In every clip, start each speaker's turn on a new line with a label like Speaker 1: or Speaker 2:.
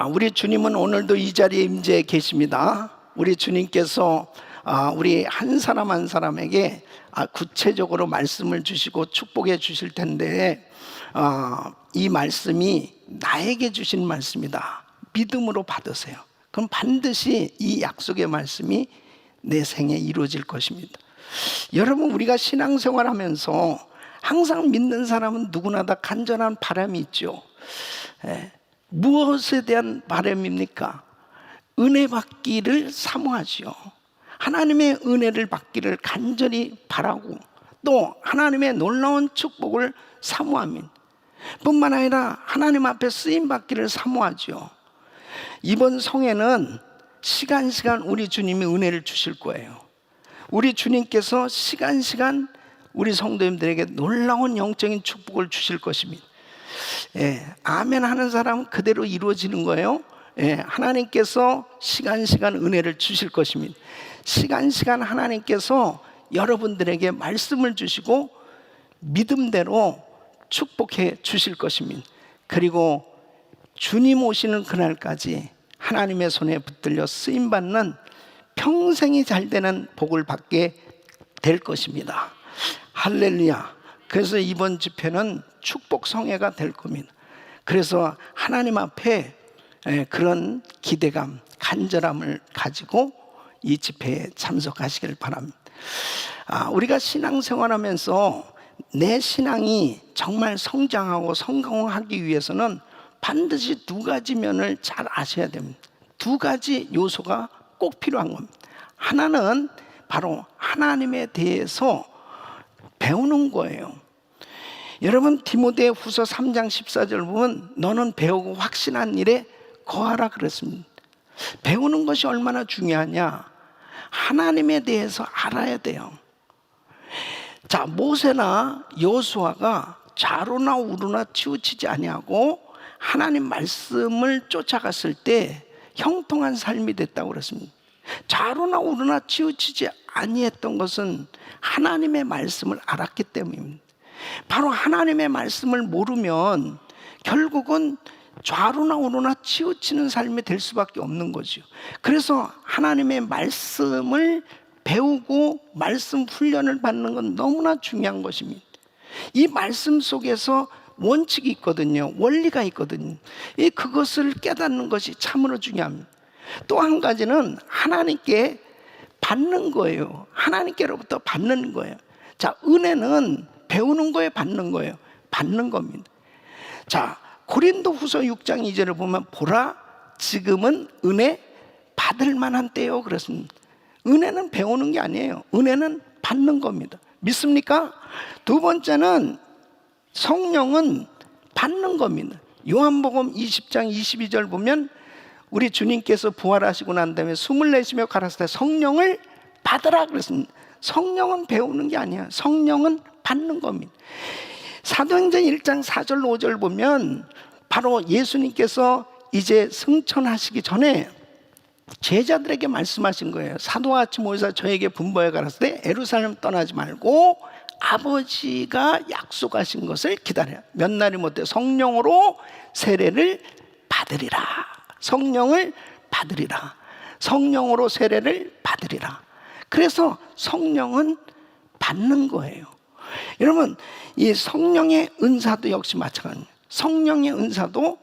Speaker 1: 우리 주님은 오늘도 이 자리에 임재해 계십니다. 우리 주님께서 우리 한 사람 한 사람에게 구체적으로 말씀을 주시고 축복해 주실 텐데, 이 말씀이 나에게 주신 말씀이다. 믿음으로 받으세요. 그럼 반드시 이 약속의 말씀이 내 생에 이루어질 것입니다. 여러분, 우리가 신앙생활 하면서 항상 믿는 사람은 누구나 다 간절한 바람이 있죠. 무엇에 대한 바람입니까? 은혜 받기를 사모하죠. 하나님의 은혜를 받기를 간절히 바라고, 또 하나님의 놀라운 축복을 사모합니다. 뿐만 아니라 하나님 앞에 쓰임 받기를 사모하죠. 이번 성회는 시간 우리 주님이 은혜를 주실 거예요. 우리 주님께서 시간 우리 성도님들에게 놀라운 영적인 축복을 주실 것입니다. 아멘 하는 사람은 그대로 이루어지는 거예요. 하나님께서 시간 은혜를 주실 것입니다. 시간 하나님께서 여러분들에게 말씀을 주시고 믿음대로 축복해 주실 것입니다. 그리고 주님 오시는 그날까지 하나님의 손에 붙들려 쓰임받는 평생이 잘되는 복을 받게 될 것입니다. 할렐루야. 그래서 이번 집회는 축복 성회가 될 겁니다. 그래서 하나님 앞에 그런 기대감, 간절함을 가지고 이 집회에 참석하시길 바랍니다. 우리가 신앙생활하면서 내 신앙이 정말 성장하고 성공하기 위해서는 반드시 두 가지 면을 잘 아셔야 됩니다. 두 가지 요소가 꼭 필요한 겁니다. 하나는 바로 하나님에 대해서 배우는 거예요. 여러분, 디모데 후서 3장 14절 보면 너는 배우고 확신한 일에 거하라 그랬습니다. 배우는 것이 얼마나 중요하냐? 하나님에 대해서 알아야 돼요. 자, 모세나 여호수아가 좌로나 우로나 치우치지 아니하고 하나님 말씀을 쫓아갔을 때 형통한 삶이 됐다고 그랬습니다. 좌로나 우로나 치우치지 아니했던 것은 하나님의 말씀을 알았기 때문입니다. 바로 하나님의 말씀을 모르면 결국은 좌로나 우로나 치우치는 삶이 될 수밖에 없는 거죠. 그래서 하나님의 말씀을 배우고 말씀 훈련을 받는 건 너무나 중요한 것입니다. 이 말씀 속에서 원칙이 있거든요. 원리가 있거든요. 그것을 깨닫는 것이 참으로 중요합니다. 또 한 가지는 하나님께 받는 거예요. 하나님께로부터 받는 거예요. 자, 은혜는 배우는 거에 받는 거예요. 받는 겁니다. 자, 고린도 후서 6장 2절을 보면 보라 지금은 은혜 받을 만한 때요 그랬습니다. 은혜는 배우는 게 아니에요. 은혜는 받는 겁니다. 믿습니까? 두 번째는 성령은 받는 겁니다. 요한복음 20장 22절 보면 우리 주님께서 부활하시고 난 다음에 숨을 내쉬며 가라사대 성령을 받으라 그랬습니다. 성령은 배우는 게 아니야. 성령은 받는 겁니다. 사도행전 1장 4절 5절 보면 바로 예수님께서 이제 승천하시기 전에 제자들에게 말씀하신 거예요. 사도와 같이 모여서 저에게 분부해 가라사대 예루살렘 떠나지 말고 아버지가 약속하신 것을 기다려. 몇 날이 못해 성령으로 세례를 받으리라. 성령을 받으리라. 성령으로 세례를 받으리라. 그래서 성령은 받는 거예요. 여러분, 이 성령의 은사도 역시 마찬가지입니다. 성령의 은사도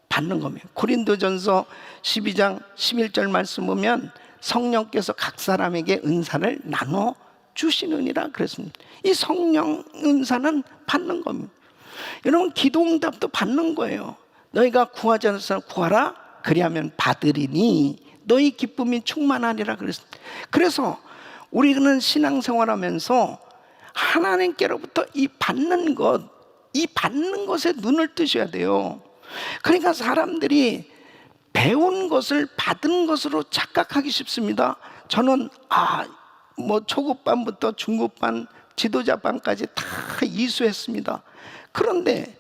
Speaker 1: 받는 겁니다. 고린도전서 12장 11절 말씀 보면 성령께서 각 사람에게 은사를 나눠 주시느니라 그랬습니다. 이 성령 은사는 받는 겁니다. 여러분, 기도응답도 받는 거예요. 너희가 구하지 않을 사람 구하라 그리하면 받으리니 너희 기쁨이 충만하리라 그랬습니다. 그래서 우리는 신앙생활하면서 하나님께로부터 이 받는 것에 눈을 뜨셔야 돼요. 그러니까 사람들이 배운 것을 받은 것으로 착각하기 쉽습니다. 저는 초급반부터 중급반, 지도자반까지 다 이수했습니다. 그런데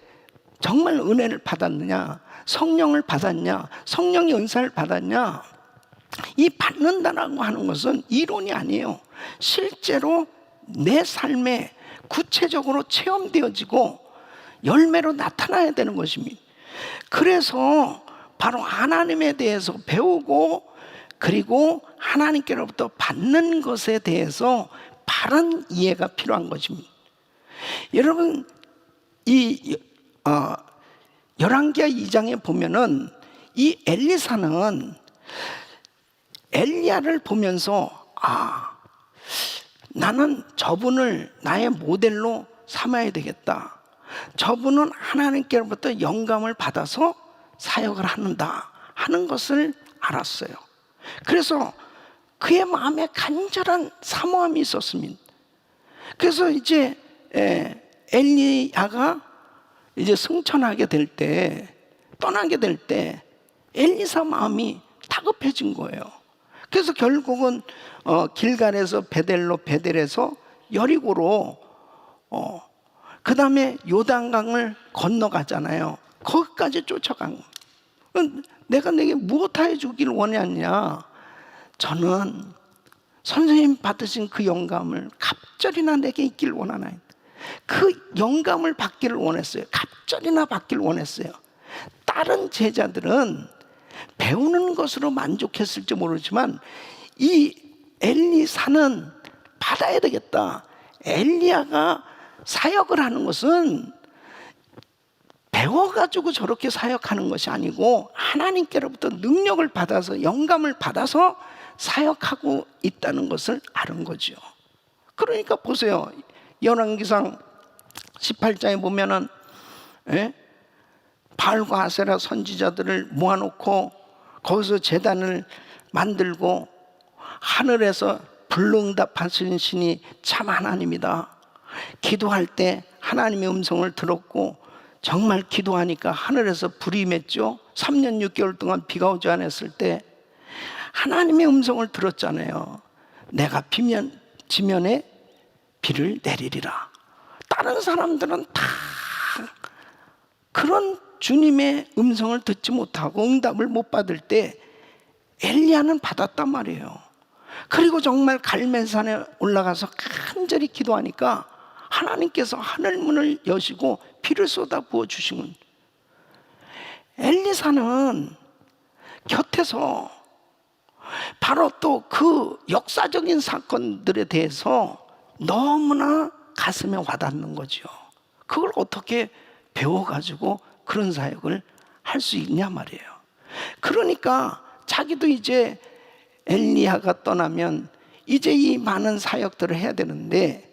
Speaker 1: 정말 은혜를 받았느냐? 성령을 받았냐? 성령의 은사를 받았냐? 이 받는다라고 하는 것은 이론이 아니에요. 실제로 내 삶에 구체적으로 체험되어지고 열매로 나타나야 되는 것입니다. 그래서 바로 하나님에 대해서 배우고 그리고 하나님께로부터 받는 것에 대해서 바른 이해가 필요한 것입니다. 여러분, 이 열왕기하 2장에 보면은 이 엘리사는 엘리야를 보면서 나는 저분을 나의 모델로 삼아야 되겠다. 저분은 하나님께로부터 영감을 받아서 사역을 한다 하는 것을 알았어요. 그래서 그의 마음에 간절한 사모함이 있었습니다. 그래서 이제 엘리야가 이제 승천하게 될 때, 떠나게 될 때 엘리사 마음이 다급해진 거예요. 그래서 결국은 길갈에서 베델로, 베델에서 여리고로 그 다음에 요단강을 건너가잖아요. 거기까지 쫓아간 거예요. 내가 내게 무엇하여 주기를 원하냐? 저는 선생님 받으신 그 영감을 갑절이나 내게 있기를 원하나이다. 그 영감을 받기를 원했어요. 갑절이나 받기를 원했어요. 다른 제자들은 배우는 것으로 만족했을지 모르지만 이 엘리사는 받아야 되겠다. 엘리야가 사역을 하는 것은 배워가지고 저렇게 사역하는 것이 아니고 하나님께로부터 능력을 받아서, 영감을 받아서 사역하고 있다는 것을 아는 거죠. 그러니까 보세요. 열왕기상 18장에 보면은 바알과 아세라 선지자들을 모아놓고 거기서 제단을 만들고 하늘에서 불응답하시는 신이 참 하나님이다. 기도할 때 하나님의 음성을 들었고 정말 기도하니까 하늘에서 불이 맺죠. 3년 6개월 동안 비가 오지 않았을 때 하나님의 음성을 들었잖아요. 내가 지면에 비를 내리리라. 다른 사람들은 다 그런 주님의 음성을 듣지 못하고 응답을 못 받을 때 엘리야는 받았단 말이에요. 그리고 정말 갈멜산에 올라가서 간절히 기도하니까 하나님께서 하늘문을 여시고 비를 쏟아 부어 주신 건, 엘리사는 곁에서 바로 또 그 역사적인 사건들에 대해서 너무나 가슴에 와닿는 거죠. 그걸 어떻게 배워가지고 그런 사역을 할 수 있냐 말이에요. 그러니까 자기도 이제 엘리야가 떠나면 이제 이 많은 사역들을 해야 되는데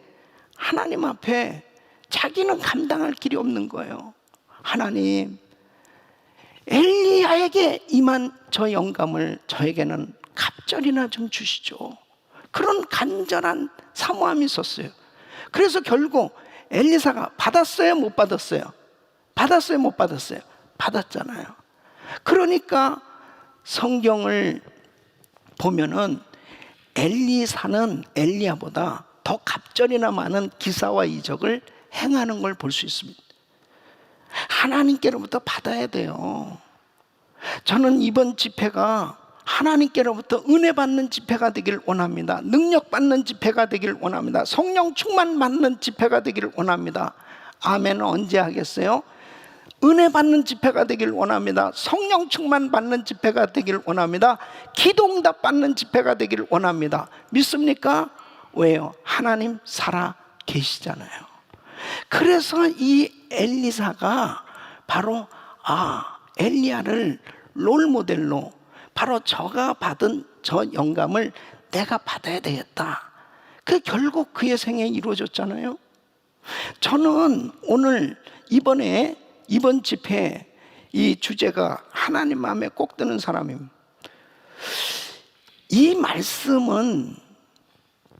Speaker 1: 하나님 앞에 자기는 감당할 길이 없는 거예요. 하나님, 엘리야에게 임한 저 영감을 저에게는 갑절이나 좀 주시죠. 그런 간절한 사모함이 있었어요. 그래서 결국 엘리사가 받았어요, 못 받았어요? 받았어요, 못 받았어요? 받았잖아요. 그러니까 성경을 보면은 엘리사는 엘리야보다 더 갑절이나 많은 기사와 이적을 행하는 걸 볼 수 있습니다. 하나님께로부터 받아야 돼요. 저는 이번 집회가 하나님께로부터 은혜 받는 집회가 되길 원합니다. 능력 받는 집회가 되길 원합니다. 성령 충만 받는 집회가 되기를 원합니다. 아멘은 언제 하겠어요? 은혜 받는 집회가 되길 원합니다. 성령 충만 받는 집회가 되길 원합니다. 기도응답 받는 집회가 되길 원합니다. 믿습니까? 왜요? 하나님 살아 계시잖아요. 그래서 이 엘리사가 바로 엘리야를 롤모델로 바로 저가 받은 저 영감을 내가 받아야 되겠다. 그 결국 그의 생에 이루어졌잖아요. 저는 오늘 이번 집회 이 주제가 하나님 마음에 꼭 드는 사람입니다. 이 말씀은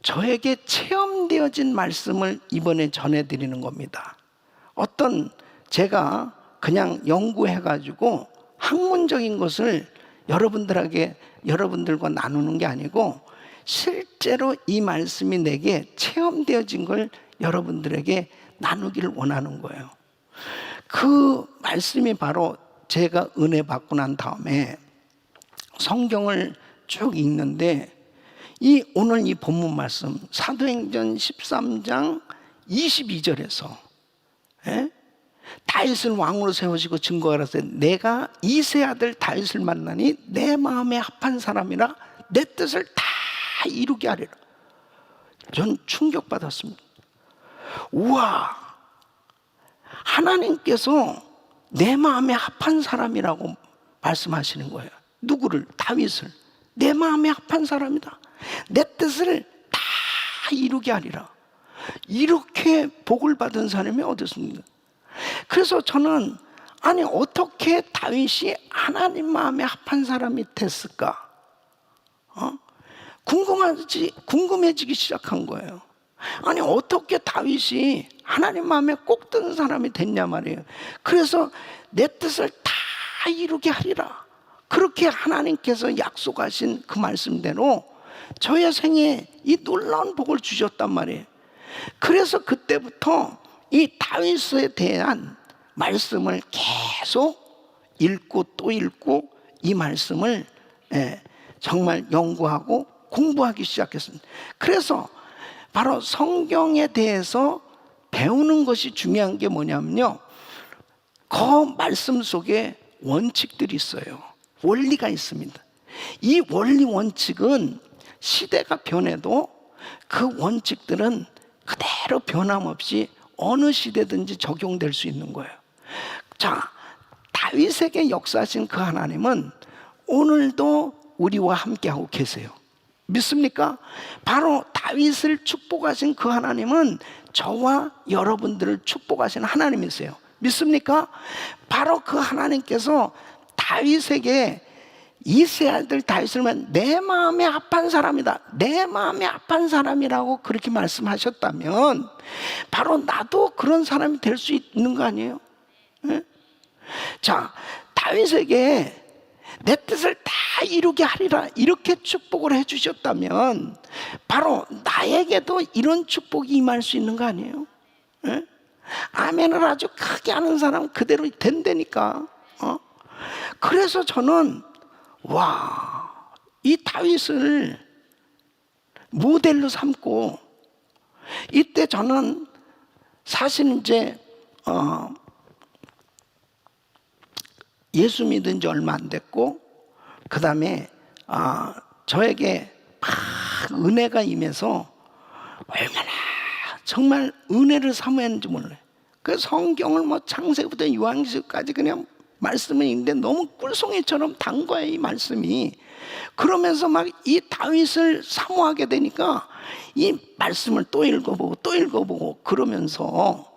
Speaker 1: 저에게 체험되어진 말씀을 이번에 전해드리는 겁니다. 어떤 제가 그냥 연구해가지고 학문적인 것을 여러분들과 나누는 게 아니고 실제로 이 말씀이 내게 체험되어진 걸 여러분들에게 나누기를 원하는 거예요. 그 말씀이 바로 제가 은혜 받고 난 다음에 성경을 쭉 읽는데 오늘 이 본문 말씀 사도행전 13장 22절에서 다윗을 왕으로 세우시고 증거하라서 내가 이세 아들 다윗을 만나니 내 마음에 합한 사람이라 내 뜻을 다 이루게 하리라. 전 충격받았습니다. 우와, 하나님께서 내 마음에 합한 사람이라고 말씀하시는 거예요. 누구를? 다윗을. 내 마음에 합한 사람이다. 내 뜻을 다 이루게 하리라. 이렇게 복을 받은 사람이 어디 있습니까? 그래서 저는 아니 어떻게 다윗이 하나님 마음에 합한 사람이 됐을까? 궁금해지기 시작한 거예요. 아니 어떻게 다윗이 하나님 마음에 꼭 드는 사람이 됐냐 말이에요. 그래서 내 뜻을 다 이루게 하리라. 그렇게 하나님께서 약속하신 그 말씀대로 저의 생에 이 놀라운 복을 주셨단 말이에요. 그래서 그때부터 이 다윗에 대한 말씀을 계속 읽고 또 읽고 이 말씀을 정말 연구하고 공부하기 시작했습니다. 그래서 바로 성경에 대해서 배우는 것이 중요한 게 뭐냐면요, 그 말씀 속에 원칙들이 있어요. 원리가 있습니다. 이 원리 원칙은 시대가 변해도 그 원칙들은 그대로 변함없이 어느 시대든지 적용될 수 있는 거예요. 자, 다윗에게 역사하신 그 하나님은 오늘도 우리와 함께하고 계세요. 믿습니까? 바로 다윗을 축복하신 그 하나님은 저와 여러분들을 축복하신 하나님이세요. 믿습니까? 바로 그 하나님께서 다윗에게 이세 아들 다윗을 내 마음에 합한 사람이다, 내 마음에 합한 사람이라고 그렇게 말씀하셨다면 바로 나도 그런 사람이 될 수 있는 거 아니에요? 네? 자, 다윗에게 내 뜻을 다 이루게 하리라 이렇게 축복을 해주셨다면 바로 나에게도 이런 축복이 임할 수 있는 거 아니에요? 네? 아멘을 아주 크게 하는 사람 그대로 된다니까. 그래서 저는 이 다윗을 모델로 삼고, 이때 저는 사실 이제 예수 믿은 지 얼마 안 됐고, 그 다음에 저에게 막 은혜가 임해서 얼마나 정말 은혜를 사모했는지 몰라요. 그 성경을 뭐 창세기부터 요한계시까지 그냥 말씀을 읽는데 너무 꿀송이처럼 단 거예요, 이 말씀이. 그러면서 막 이 다윗을 사모하게 되니까 이 말씀을 또 읽어보고 또 읽어보고 그러면서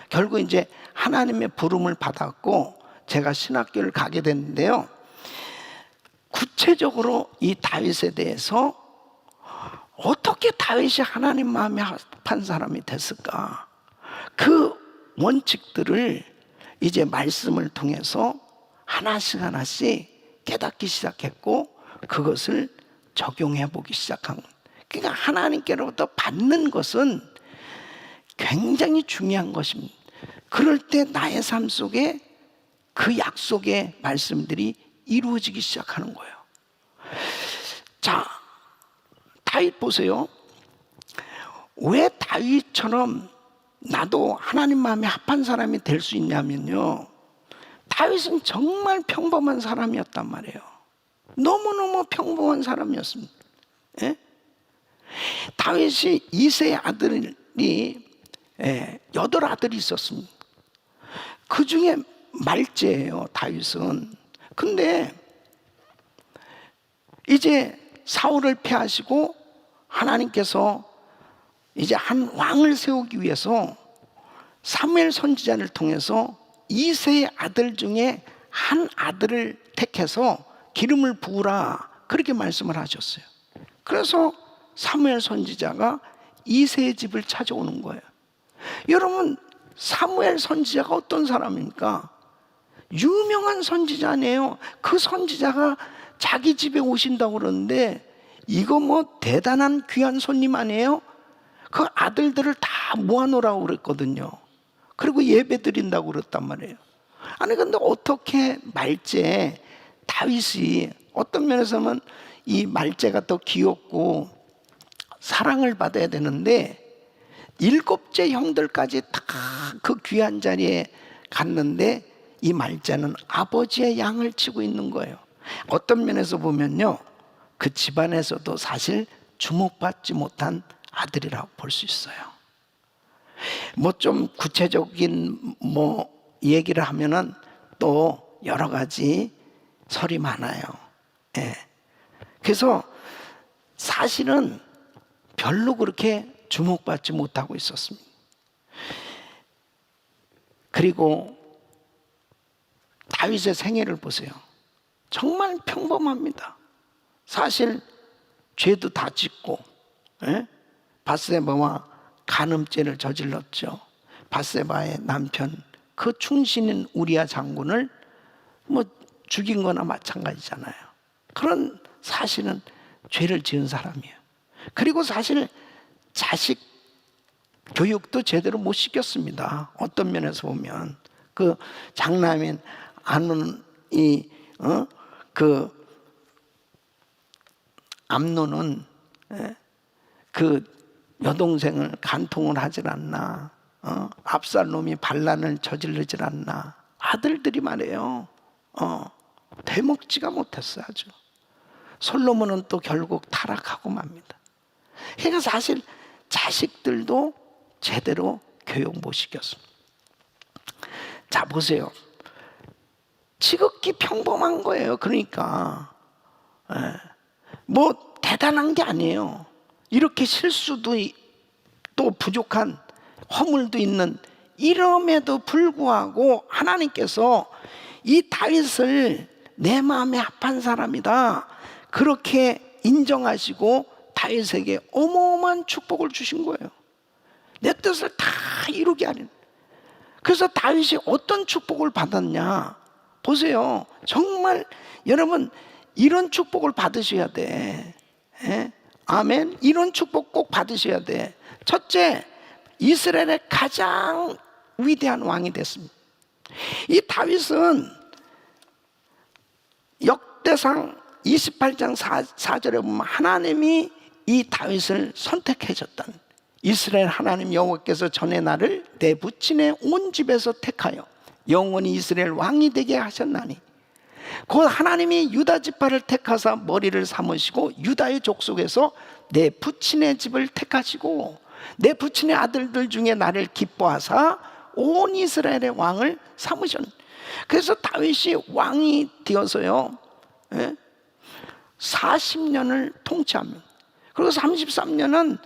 Speaker 1: 결국 이제 하나님의 부름을 받았고 제가 신학교를 가게 됐는데요, 구체적으로 이 다윗에 대해서 어떻게 다윗이 하나님 마음에 합한 사람이 됐을까, 그 원칙들을 이제 말씀을 통해서 하나씩 하나씩 깨닫기 시작했고 그것을 적용해 보기 시작한 거예요. 그러니까 하나님께로부터 받는 것은 굉장히 중요한 것입니다. 그럴 때 나의 삶 속에 그 약속의 말씀들이 이루어지기 시작하는 거예요. 자, 다윗 보세요. 왜 다윗처럼 나도 하나님 마음에 합한 사람이 될 수 있냐면요, 다윗은 정말 평범한 사람이었단 말이에요. 너무너무 평범한 사람이었습니다. 예? 다윗이 이세의 아들이 8아들이 있었습니다. 그 중에 말째예요, 다윗은. 근데 이제 사울을 패하시고 하나님께서 이제 한 왕을 세우기 위해서 사무엘 선지자를 통해서 이세의 아들 중에 한 아들을 택해서 기름을 부으라 그렇게 말씀을 하셨어요. 그래서 사무엘 선지자가 이세의 집을 찾아오는 거예요. 여러분, 사무엘 선지자가 어떤 사람입니까? 유명한 선지자네요. 그 선지자가 자기 집에 오신다고 그러는데 이거 뭐 대단한 귀한 손님 아니에요? 그 아들들을 다 모아놓으라고 그랬거든요. 그리고 예배 드린다고 그랬단 말이에요. 아니 근데 어떻게 말째 다윗이 어떤 면에서는 이 말째가 더 귀엽고 사랑을 받아야 되는데 7째 형들까지 다 그 귀한 자리에 갔는데 이 말자는 아버지의 양을 치고 있는 거예요. 어떤 면에서 보면요, 그 집안에서도 사실 주목받지 못한 아들이라고 볼 수 있어요. 뭐 좀 구체적인 얘기를 하면은 또 여러 가지 설이 많아요. 예. 그래서 사실은 별로 그렇게 주목받지 못하고 있었습니다. 그리고 다윗의 생애를 보세요. 정말 평범합니다. 사실 죄도 다 짓고, 밧세바와 간음죄를 저질렀죠. 밧세바의 남편 그 충신인 우리아 장군을 죽인 거나 마찬가지잖아요. 그런 사실은 죄를 지은 사람이에요. 그리고 사실 자식 교육도 제대로 못 시켰습니다. 어떤 면에서 보면 그 장남인 암논이 그 암논은 그 여동생을 간통을 하질 않나, 압살롬이 반란을 저지르질 않나. 아들들이 말이에요, 되먹지가 못했어요. 아주. 솔로몬은 또 결국 타락하고 맙니다. 그러니까 사실 자식들도 제대로 교육 못 시켰습니다. 자, 보세요. 지극히 평범한 거예요. 그러니까 뭐 대단한 게 아니에요. 이렇게 실수도 또 부족한 허물도 있는, 이럼에도 불구하고 하나님께서 이 다윗을 내 마음에 합한 사람이다 그렇게 인정하시고 다윗에게 어마어마한 축복을 주신 거예요. 내 뜻을 다 이루게 하는. 그래서 다윗이 어떤 축복을 받았냐 보세요. 정말 여러분 이런 축복을 받으셔야 돼. 아멘. 이런 축복 꼭 받으셔야 돼. 첫째, 이스라엘의 가장 위대한 왕이 됐습니다. 이 다윗은 역대상 28장 4절에 보면 하나님이 이 다윗을 선택해 줬다는, 이스라엘 하나님 여호와께서 전에 나를 내 부친의 온 집에서 택하여 영원히 이스라엘 왕이 되게 하셨나니, 곧 하나님이 유다 지파를 택하사 머리를 삼으시고 유다의 족속에서 내 부친의 집을 택하시고 내 부친의 아들들 중에 나를 기뻐하사 온 이스라엘의 왕을 삼으셨네. 그래서 다윗이 왕이 되어서요 40년을 통치합니다. 그리고 33년은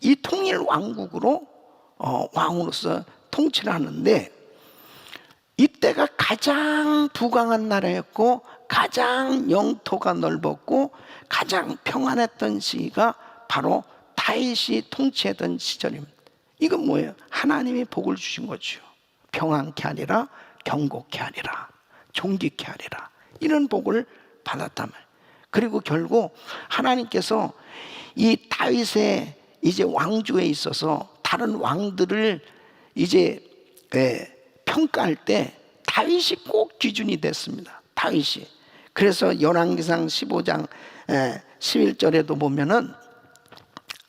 Speaker 1: 이 통일 왕국으로 왕으로서 통치를 하는데, 이때가 가장 부강한 나라였고 가장 영토가 넓었고 가장 평안했던 시기가 바로 다윗이 통치했던 시절입니다. 이건 뭐예요? 하나님이 복을 주신 거죠. 평안케 하리라, 경고케 하리라, 존귀케 하리라, 이런 복을 받았단 말이에요. 그리고 결국 하나님께서 이 다윗의 이제 왕조에 있어서 다른 왕들을 이제 평가할 때 다윗이 꼭 기준이 됐습니다. 다윗이. 그래서 열왕기상 15장 11절에도 보면은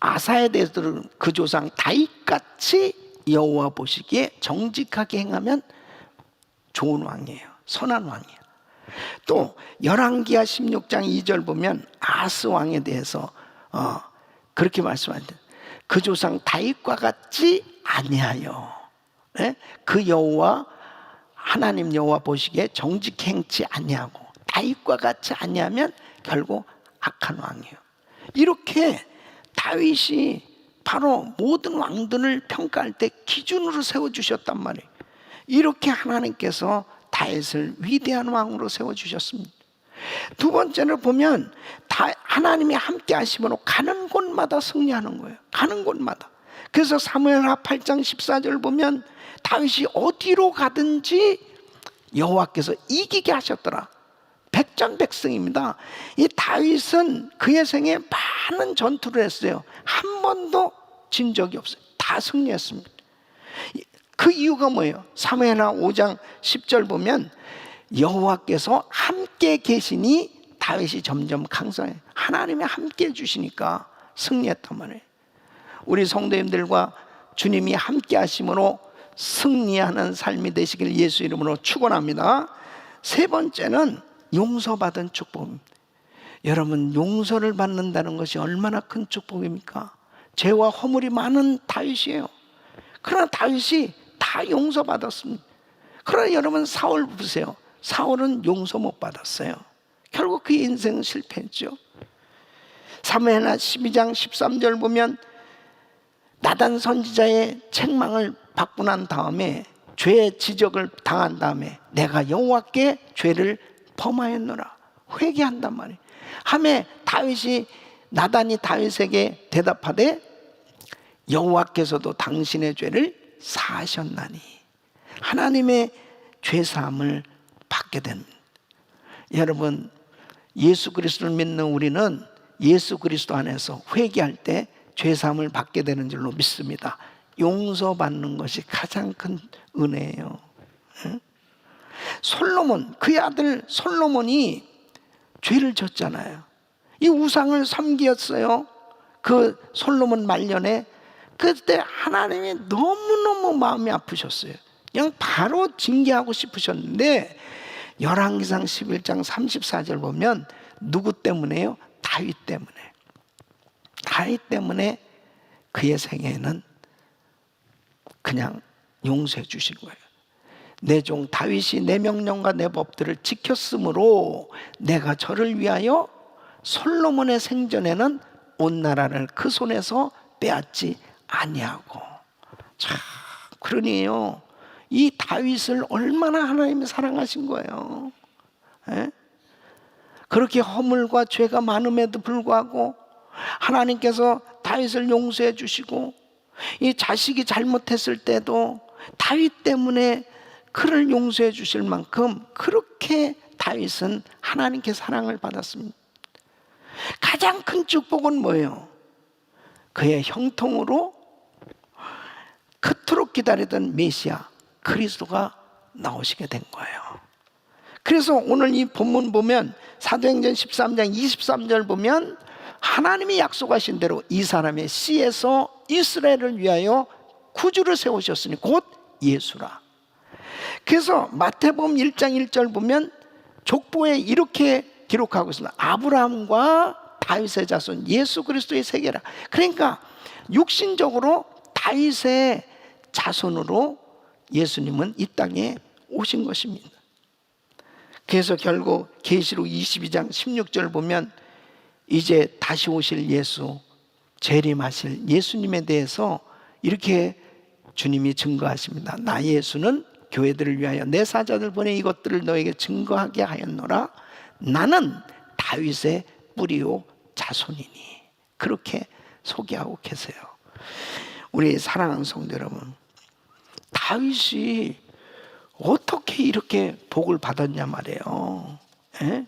Speaker 1: 아사에 대해서는 그 조상 다윗같이 여호와 보시기에 정직하게 행하면 좋은 왕이에요. 선한 왕이에요. 또 열왕기하 16장 2절 보면 아스 왕에 대해서 그렇게 말씀하는데, 그 조상 다윗과 같지 아니하여 그 여호와 하나님 여호와 보시기에 정직행치 아니하고 다윗과 같이 아니하면 결국 악한 왕이에요. 이렇게 다윗이 바로 모든 왕들을 평가할 때 기준으로 세워주셨단 말이에요. 이렇게 하나님께서 다윗을 위대한 왕으로 세워주셨습니다. 두 번째를 보면 하나님이 함께 하심으로 가는 곳마다 승리하는 거예요. 가는 곳마다. 그래서 사무엘하 8장 14절 보면 다윗이 어디로 가든지 여호와께서 이기게 하셨더라. 백전백승입니다. 이 다윗은 그의 생에 많은 전투를 했어요. 한 번도 진 적이 없어요. 다 승리했습니다. 그 이유가 뭐예요? 사무엘하 5장 10절 보면 여호와께서 함께 계시니 다윗이 점점 강성해. 하나님이 함께 해주시니까 승리했단 말이에요. 우리 성도님들과 주님이 함께 하심으로 승리하는 삶이 되시길 예수 이름으로 축원합니다. 세 번째는 용서받은 축복입니다. 여러분, 용서를 받는다는 것이 얼마나 큰 축복입니까? 죄와 허물이 많은 다윗이에요. 그러나 다윗이 다 용서받았습니다. 그러나 여러분, 사울 보세요. 사울은 용서 못 받았어요. 결국 그 인생은 실패했죠. 사무엘하 12장 13절 보면 나단 선지자의 책망을 받고 난 다음에, 죄 지적을 당한 다음에 내가 여호와께 죄를 범하였노라 회개한단 말이에요. 하매 다윗이, 나단이 다윗에게 대답하되 여호와께서도 당신의 죄를 사하셨나니, 하나님의 죄사함을 받게 됩니다. 여러분, 예수 그리스도를 믿는 우리는 예수 그리스도 안에서 회개할 때 죄사함을 받게 되는 줄로 믿습니다. 용서받는 것이 가장 큰 은혜예요. 솔로몬, 그의 아들 솔로몬이 죄를 졌잖아요. 이 우상을 섬겼어요. 그 솔로몬 말년에. 그때 하나님이 너무너무 마음이 아프셨어요. 그냥 바로 징계하고 싶으셨는데 열왕기상 11장 34절 보면 누구 때문에요? 다윗 때문에. 다윗 때문에 그의 생애는 그냥 용서해 주신 거예요. 내 종 다윗이 내 명령과 내 법들을 지켰으므로 내가 저를 위하여 솔로몬의 생전에는 온 나라를 그 손에서 빼앗지 아니하고. 참, 그러니요, 이 다윗을 얼마나 하나님이 사랑하신 거예요. 에? 그렇게 허물과 죄가 많음에도 불구하고 하나님께서 다윗을 용서해 주시고, 이 자식이 잘못했을 때도 다윗 때문에 그를 용서해 주실 만큼 그렇게 다윗은 하나님께 사랑을 받았습니다. 가장 큰 축복은 뭐예요? 그의 형통으로 그토록 기다리던 메시아 그리스도가 나오시게 된 거예요. 그래서 오늘 이 본문 보면 사도행전 13장 23절 보면 하나님이 약속하신 대로 이 사람의 씨에서 이스라엘을 위하여 구주를 세우셨으니 곧 예수라. 그래서 마태복음 1장 1절 보면 족보에 이렇게 기록하고 있습니다. 아브라함과 다윗의 자손 예수 그리스도의 세계라. 그러니까 육신적으로 다윗의 자손으로 예수님은 이 땅에 오신 것입니다. 그래서 결국 계시록 22장 16절 보면 이제 다시 오실 예수, 재림하실 예수님에 대해서 이렇게 주님이 증거하십니다. 나 예수는 교회들을 위하여 내 사자들 보내 이것들을 너에게 증거하게 하였노라. 나는 다윗의 뿌리요 자손이니. 그렇게 소개하고 계세요. 우리 사랑하는 성도 여러분, 다윗이 어떻게 이렇게 복을 받았냐 말이에요. 에?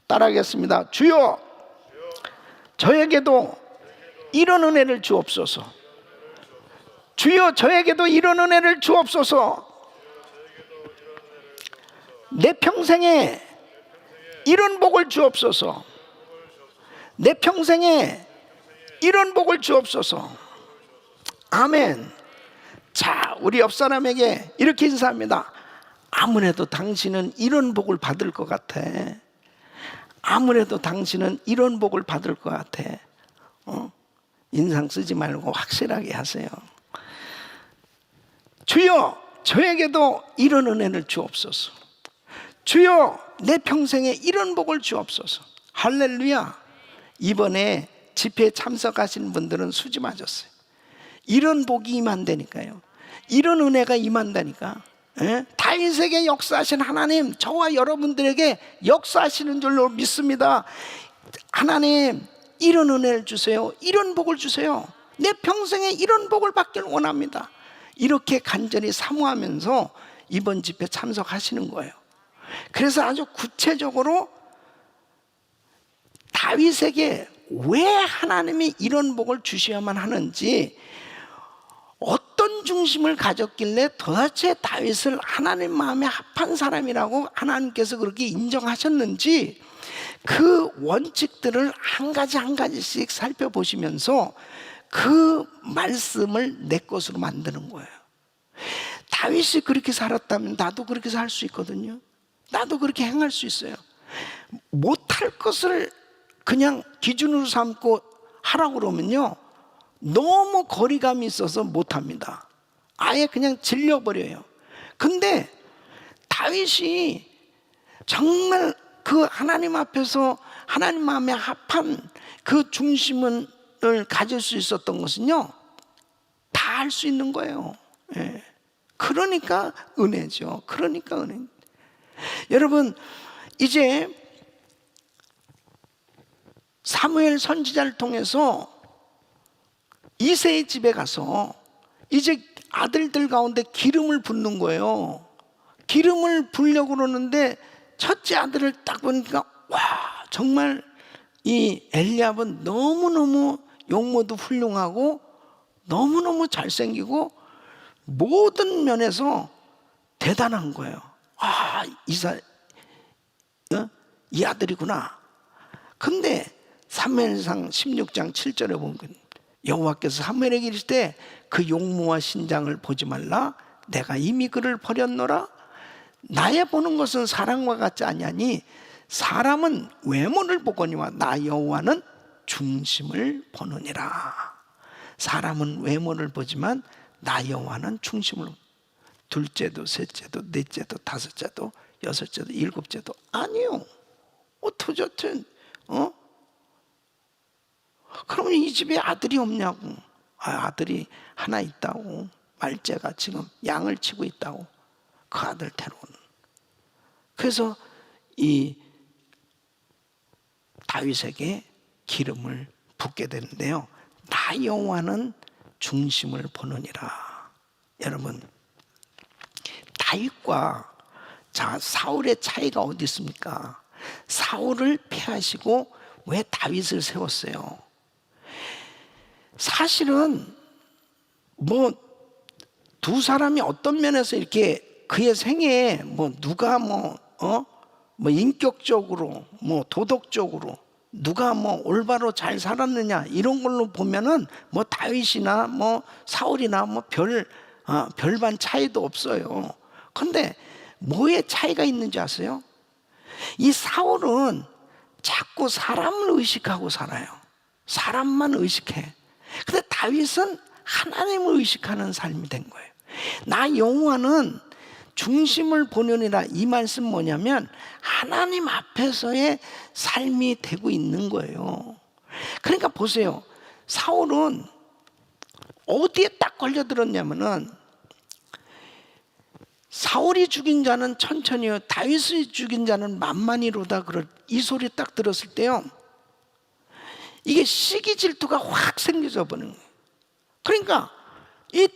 Speaker 1: 따라하겠습니다. 주여, 저에게도 이런 은혜를 주옵소서. 주여, 저에게도 이런 은혜를 주옵소서. 내 평생에 이런 복을 주옵소서. 내 평생에 이런 복을 주옵소서. 아멘. 자, 우리 옆 사람에게 이렇게 인사합니다. 아무래도 당신은 이런 복을 받을 것 같아. 아무래도 당신은 이런 복을 받을 것 같아. 인상 쓰지 말고 확실하게 하세요. 주여, 저에게도 이런 은혜를 주옵소서. 주여, 내 평생에 이런 복을 주옵소서. 할렐루야. 이번에 집회에 참석하신 분들은 수지 맞았어요. 이런 복이 임한다니까요. 이런 은혜가 임한다니까. 다윗에게 역사하신 하나님, 저와 여러분들에게 역사하시는 줄로 믿습니다. 하나님, 이런 은혜를 주세요. 이런 복을 주세요. 내 평생에 이런 복을 받길 원합니다. 이렇게 간절히 사모하면서 이번 집회 참석하시는 거예요. 그래서 아주 구체적으로 다윗에게 왜 하나님이 이런 복을 주셔야만 하는지, 어떤 중심을 가졌길래 도대체 다윗을 하나님 마음에 합한 사람이라고 하나님께서 그렇게 인정하셨는지, 그 원칙들을 한 가지 한 가지씩 살펴보시면서 그 말씀을 내 것으로 만드는 거예요. 다윗이 그렇게 살았다면 나도 그렇게 살 수 있거든요. 나도 그렇게 행할 수 있어요. 못할 것을 그냥 기준으로 삼고 하라고 그러면요, 너무 거리감이 있어서 못합니다. 아예 그냥 질려버려요. 근데 다윗이 정말 그 하나님 앞에서 하나님 마음에 합한 그 중심을 가질 수 있었던 것은요, 다 할 수 있는 거예요. 예. 그러니까 은혜죠. 그러니까 은혜. 여러분, 이제 사무엘 선지자를 통해서 이새의 집에 가서 이제 아들들 가운데 기름을 붓는 거예요. 기름을 부으려고 그러는데 첫째 아들을 딱 보니까 와, 정말 이 엘리압은 너무너무 용모도 훌륭하고 너무너무 잘생기고 모든 면에서 대단한 거예요. 아, 이 아들이구나. 근데 사무엘상 16장 7절에 보면 여호와께서 사무엘에게 이르실 때 그 용모와 신장을 보지 말라. 내가 이미 그를 버렸노라. 나의 보는 것은 사람과 같지 아니하니 사람은 외모를 보거니와 나 여호와는 중심을 보느니라. 사람은 외모를 보지만 나 여호와는 중심을. 둘째도 셋째도 넷째도 다섯째도 여섯째도 일곱째도 아니요. 어쩌든 그러면 이 집에 아들이 없냐고. 아들이 하나 있다고. 말째가 지금 양을 치고 있다고. 그 아들 데려오는. 그래서 이 다윗에게 기름을 붓게 되는데요, 나 여호와는 중심을 보느니라. 여러분, 다윗과 사울의 차이가 어디 있습니까? 사울을 패하시고 왜 다윗을 세웠어요? 사실은 뭐 두 사람이 어떤 면에서 이렇게 그의 생애에 뭐 누가 뭐 인격적으로 뭐 도덕적으로 누가 뭐 올바로 잘 살았느냐 이런 걸로 보면은 뭐 다윗이나 뭐 사울이나 뭐 별반 차이도 없어요. 근데 뭐에 차이가 있는지 아세요? 이 사울은 자꾸 사람을 의식하고 살아요. 사람만 의식해. 근데 다윗은 하나님을 의식하는 삶이 된 거예요. 나 여호와는 중심을 보느니라. 이 말씀 뭐냐면 하나님 앞에서의 삶이 되고 있는 거예요. 그러니까 보세요. 사울은 어디에 딱 걸려들었냐면은 사울이 죽인 자는 천천히요 다윗이 죽인 자는 만만히로다. 이 소리 딱 들었을 때요, 이게 시기 질투가 확 생겨져 버는 거예요. 그러니까 이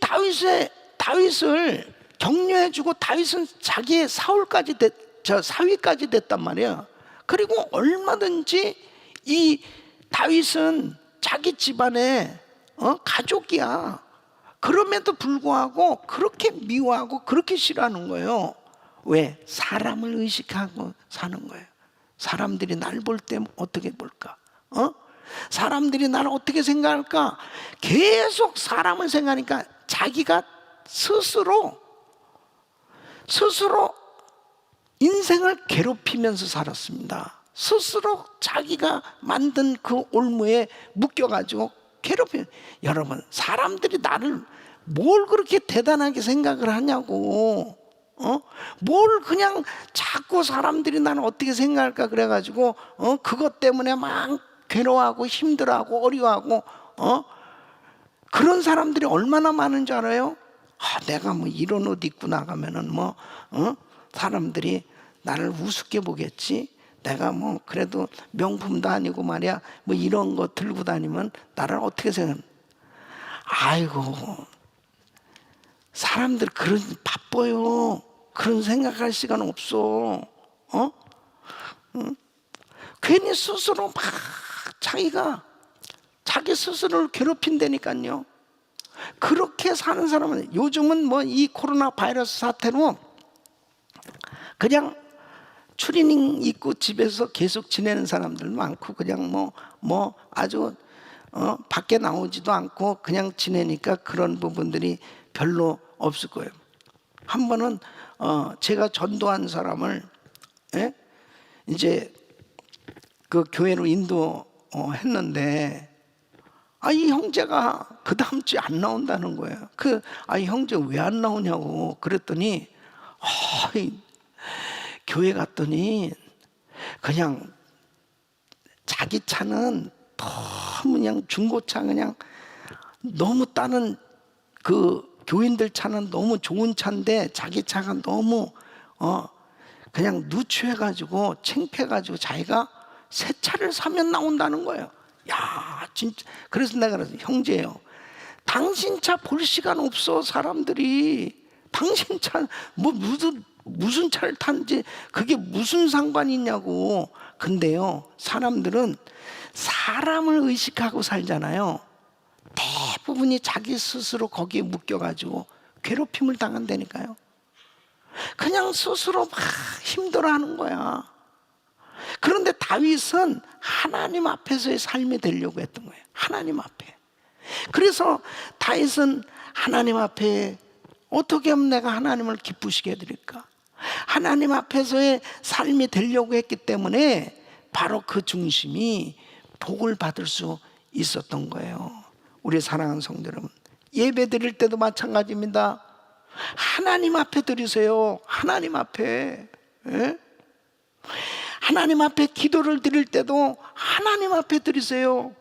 Speaker 1: 다윗을 격려해주고 다윗은 자기의 사위까지 됐단 말이야. 그리고 얼마든지 이 다윗은 자기 집안의 가족이야. 그럼에도 불구하고 그렇게 미워하고 그렇게 싫어하는 거예요. 왜? 사람을 의식하고 사는 거예요. 사람들이 날 볼 때 어떻게 볼까? 사람들이 나를 어떻게 생각할까? 계속 사람을 생각하니까 자기가 스스로 인생을 괴롭히면서 살았습니다. 스스로 자기가 만든 그 올무에 묶여가지고 괴롭히면. 여러분, 사람들이 나를 뭘 그렇게 대단하게 생각을 하냐고. 뭘 그냥 자꾸 사람들이 나를 어떻게 생각할까 그래가지고 그것 때문에 막 괴로워하고 힘들어하고 어려워하고 그런 사람들이 얼마나 많은 줄 알아요? 내가 뭐 이런 옷 입고 나가면은 사람들이 나를 우습게 보겠지. 내가 뭐 그래도 명품도 아니고 말이야 뭐 이런 거 들고 다니면 나를 어떻게 생각? 아이고, 사람들 그런 바빠요. 그런 생각할 시간 없어. 괜히 스스로 막 자기 스스로를 괴롭힌다니까요. 그렇게 사는 사람은 요즘은 뭐 이 코로나 바이러스 사태로 그냥 추리닝 입고 집에서 계속 지내는 사람들 많고 그냥 뭐 아주 밖에 나오지도 않고 그냥 지내니까 그런 부분들이 별로 없을 거예요. 한 번은 제가 전도한 사람을 이제 그 교회로 인도했는데 이 형제가 그 다음 주에 안 나온다는 거예요. 이 형제 왜 안 나오냐고 그랬더니 교회 갔더니 그냥 자기 차는 너무 그냥 중고차, 그냥 너무 다른 그 교인들 차는 너무 좋은 차인데 자기 차가 너무 그냥 누추해가지고 창피해가지고 자기가 새 차를 사면 나온다는 거예요. 야, 진짜. 그래서 내가 그래서 형제요, 당신 차 볼 시간 없어. 사람들이 당신 차 무슨 차를 타는지 그게 무슨 상관이 있냐고. 근데요, 사람들은 사람을 의식하고 살잖아요. 대부분이 자기 스스로 거기에 묶여가지고 괴롭힘을 당한다니까요. 그냥 스스로 막 힘들어하는 거야. 그런데 다윗은 하나님 앞에서의 삶이 되려고 했던 거예요. 하나님 앞에. 그래서 다윗은 하나님 앞에 어떻게 하면 내가 하나님을 기쁘시게 해드릴까? 하나님 앞에서의 삶이 되려고 했기 때문에 바로 그 중심이 복을 받을 수 있었던 거예요. 우리 사랑하는 성도 여러분, 예배 드릴 때도 마찬가지입니다. 하나님 앞에 드리세요. 하나님 앞에. 하나님 앞에 기도를 드릴 때도 하나님 앞에 드리세요.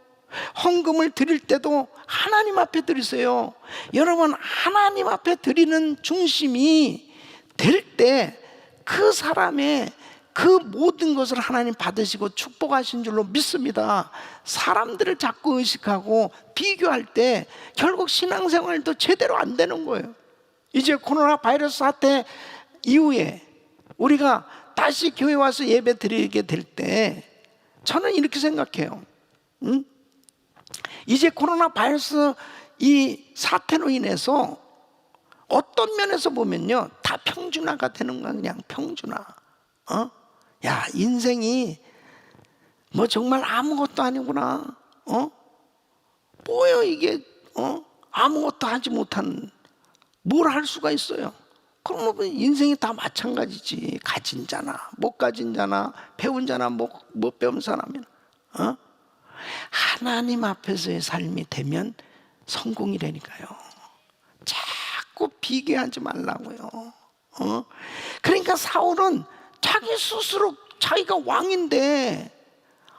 Speaker 1: 헌금을 드릴 때도 하나님 앞에 드리세요. 여러분, 하나님 앞에 드리는 중심이 될 때 그 사람의 그 모든 것을 하나님 받으시고 축복하신 줄로 믿습니다. 사람들을 자꾸 의식하고 비교할 때 결국 신앙생활도 제대로 안 되는 거예요. 이제 코로나 바이러스 사태 이후에 우리가 다시 교회 와서 예배 드리게 될 때 저는 이렇게 생각해요. 이제 코로나 바이러스 이 사태로 인해서 어떤 면에서 보면요, 다 평준화가 되는 거야. 그냥 평준화. 야, 인생이 뭐 정말 아무것도 아니구나. 뭐예요 이게? 아무것도 하지 못한, 뭘 할 수가 있어요? 그럼 뭐 인생이 다 마찬가지지. 가진 자나 못 가진 자나 배운 자나 못 배운 사람이나. 하나님 앞에서의 삶이 되면 성공이라니까요. 자꾸 비교하지 말라고요. 그러니까 사울은 자기 스스로 자기가 왕인데,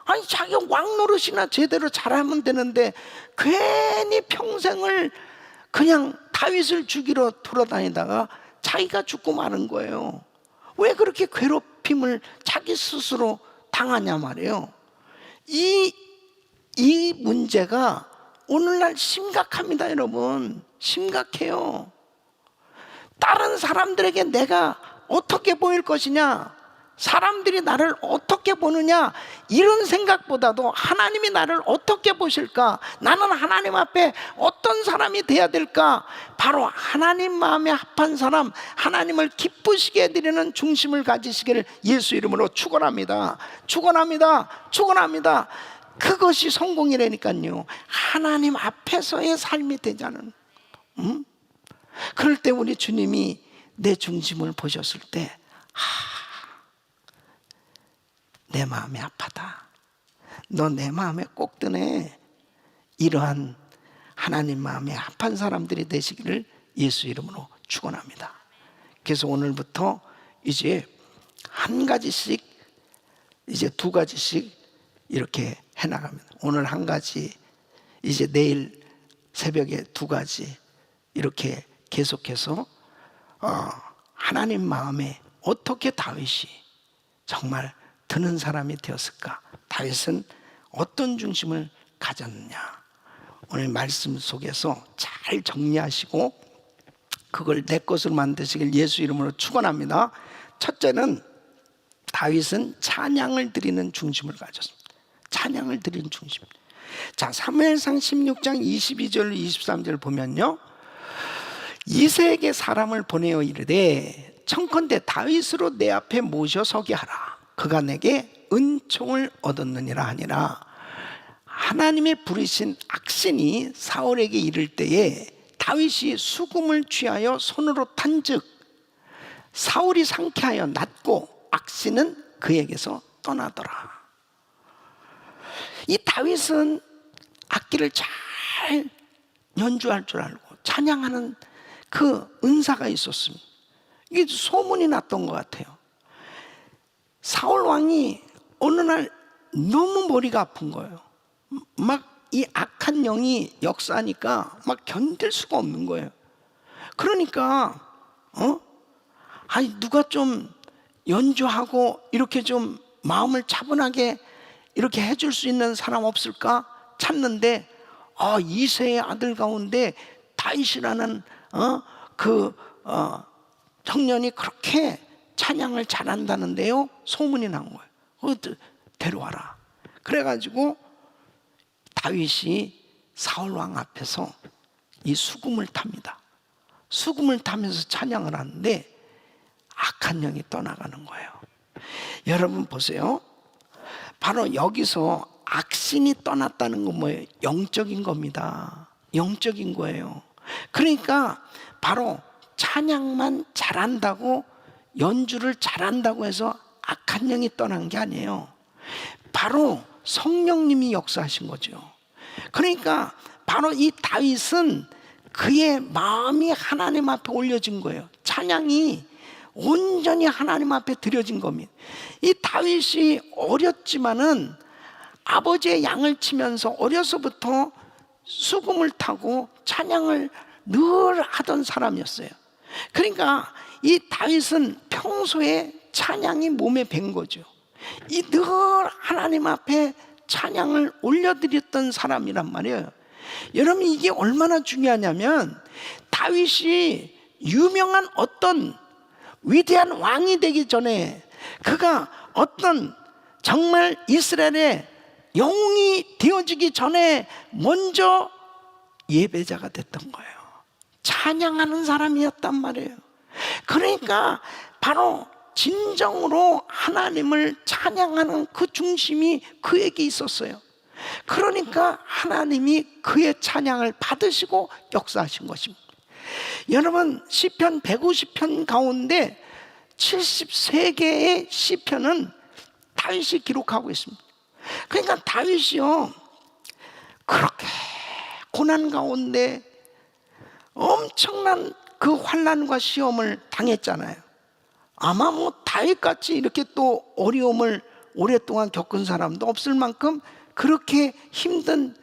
Speaker 1: 아니 자기가 왕 노릇이나 제대로 잘하면 되는데 괜히 평생을 그냥 다윗을 죽이러 돌아다니다가 자기가 죽고 마는 거예요. 왜 그렇게 괴롭힘을 자기 스스로 당하냐 말이에요. 이 문제가 오늘날 심각합니다. 여러분, 심각해요. 다른 사람들에게 내가 어떻게 보일 것이냐, 사람들이 나를 어떻게 보느냐, 이런 생각보다도 하나님이 나를 어떻게 보실까, 나는 하나님 앞에 어떤 사람이 돼야 될까, 바로 하나님 마음에 합한 사람, 하나님을 기쁘시게 해드리는 중심을 가지시기를 예수 이름으로 축원합니다. 축원합니다. 축원합니다. 그것이 성공이라니까요. 하나님 앞에서의 삶이 되자는. 그럴 때 우리 주님이 내 중심을 보셨을 때, 내 마음이 아파다. 너 내 마음에 꼭 드네. 이러한 하나님 마음에 합한 사람들이 되시기를 예수 이름으로 축원합니다. 그래서 오늘부터 이제 한 가지씩, 이제 두 가지씩 이렇게 해나갑니다. 오늘 한 가지, 이제 내일 새벽에 두 가지, 이렇게 계속해서 하나님 마음에 어떻게 다윗이 정말 드는 사람이 되었을까, 다윗은 어떤 중심을 가졌느냐, 오늘 말씀 속에서 잘 정리하시고 그걸 내 것으로 만드시길 예수 이름으로 축원합니다. 첫째는 다윗은 찬양을 드리는 중심을 가졌습니다. 찬양을 드리는 중심. 자, 사무엘상 16장 22절 23절 보면요, 이새에게 사람을 보내어 이르되 청컨대 다윗으로 내 앞에 모셔 서게 하라. 그가 내게 은총을 얻었느니라 하니라. 하나님의 부르신 악신이 사울에게 이를 때에 다윗이 수금을 취하여 손으로 탄즉 사울이 상쾌하여 낫고 악신은 그에게서 떠나더라. 이 다윗은 악기를 잘 연주할 줄 알고 찬양하는 그 은사가 있었습니다. 이게 소문이 났던 것 같아요. 사울 왕이 어느 날 너무 머리가 아픈 거예요. 막 이 악한 영이 역사하니까 막 견딜 수가 없는 거예요. 그러니까 아니 누가 좀 연주하고 이렇게 좀 마음을 차분하게 이렇게 해줄 수 있는 사람 없을까 찾는데 이새의 아들 가운데 다윗이라는 청년이 그렇게 찬양을 잘한다는데요, 소문이 난 거예요. 데려와라. 그래가지고 다윗이 사울 왕 앞에서 이 수금을 탑니다. 수금을 타면서 찬양을 하는데 악한 영이 떠나가는 거예요. 여러분 보세요. 바로 여기서 악신이 떠났다는 건 뭐예요? 영적인 겁니다. 영적인 거예요. 그러니까 바로 찬양만 잘한다고, 연주를 잘한다고 해서 악한 영이 떠난 게 아니에요. 바로 성령님이 역사하신 거죠. 그러니까 바로 이 다윗은 그의 마음이 하나님 앞에 올려진 거예요. 찬양이 온전히 하나님 앞에 드려진 겁니다. 이 다윗이 어렸지만은 아버지의 양을 치면서 어려서부터 수금을 타고 찬양을 늘 하던 사람이었어요. 그러니까 이 다윗은 평소에 찬양이 몸에 밴 거죠. 이 늘 하나님 앞에 찬양을 올려드렸던 사람이란 말이에요. 여러분 이게 얼마나 중요하냐면 다윗이 유명한 어떤 위대한 왕이 되기 전에 그가 어떤 정말 이스라엘의 영웅이 되어지기 전에 먼저 예배자가 됐던 거예요. 찬양하는 사람이었단 말이에요. 그러니까 바로 진정으로 하나님을 찬양하는 그 중심이 그에게 있었어요. 그러니까 하나님이 그의 찬양을 받으시고 역사하신 것입니다. 여러분 시편 150편 가운데 73개의 시편은 다윗이 기록하고 있습니다. 그러니까 다윗이요 그렇게 고난 가운데 엄청난 그 환난과 시험을 당했잖아요. 아마 뭐 다윗같이 이렇게 또 어려움을 오랫동안 겪은 사람도 없을 만큼 그렇게 힘든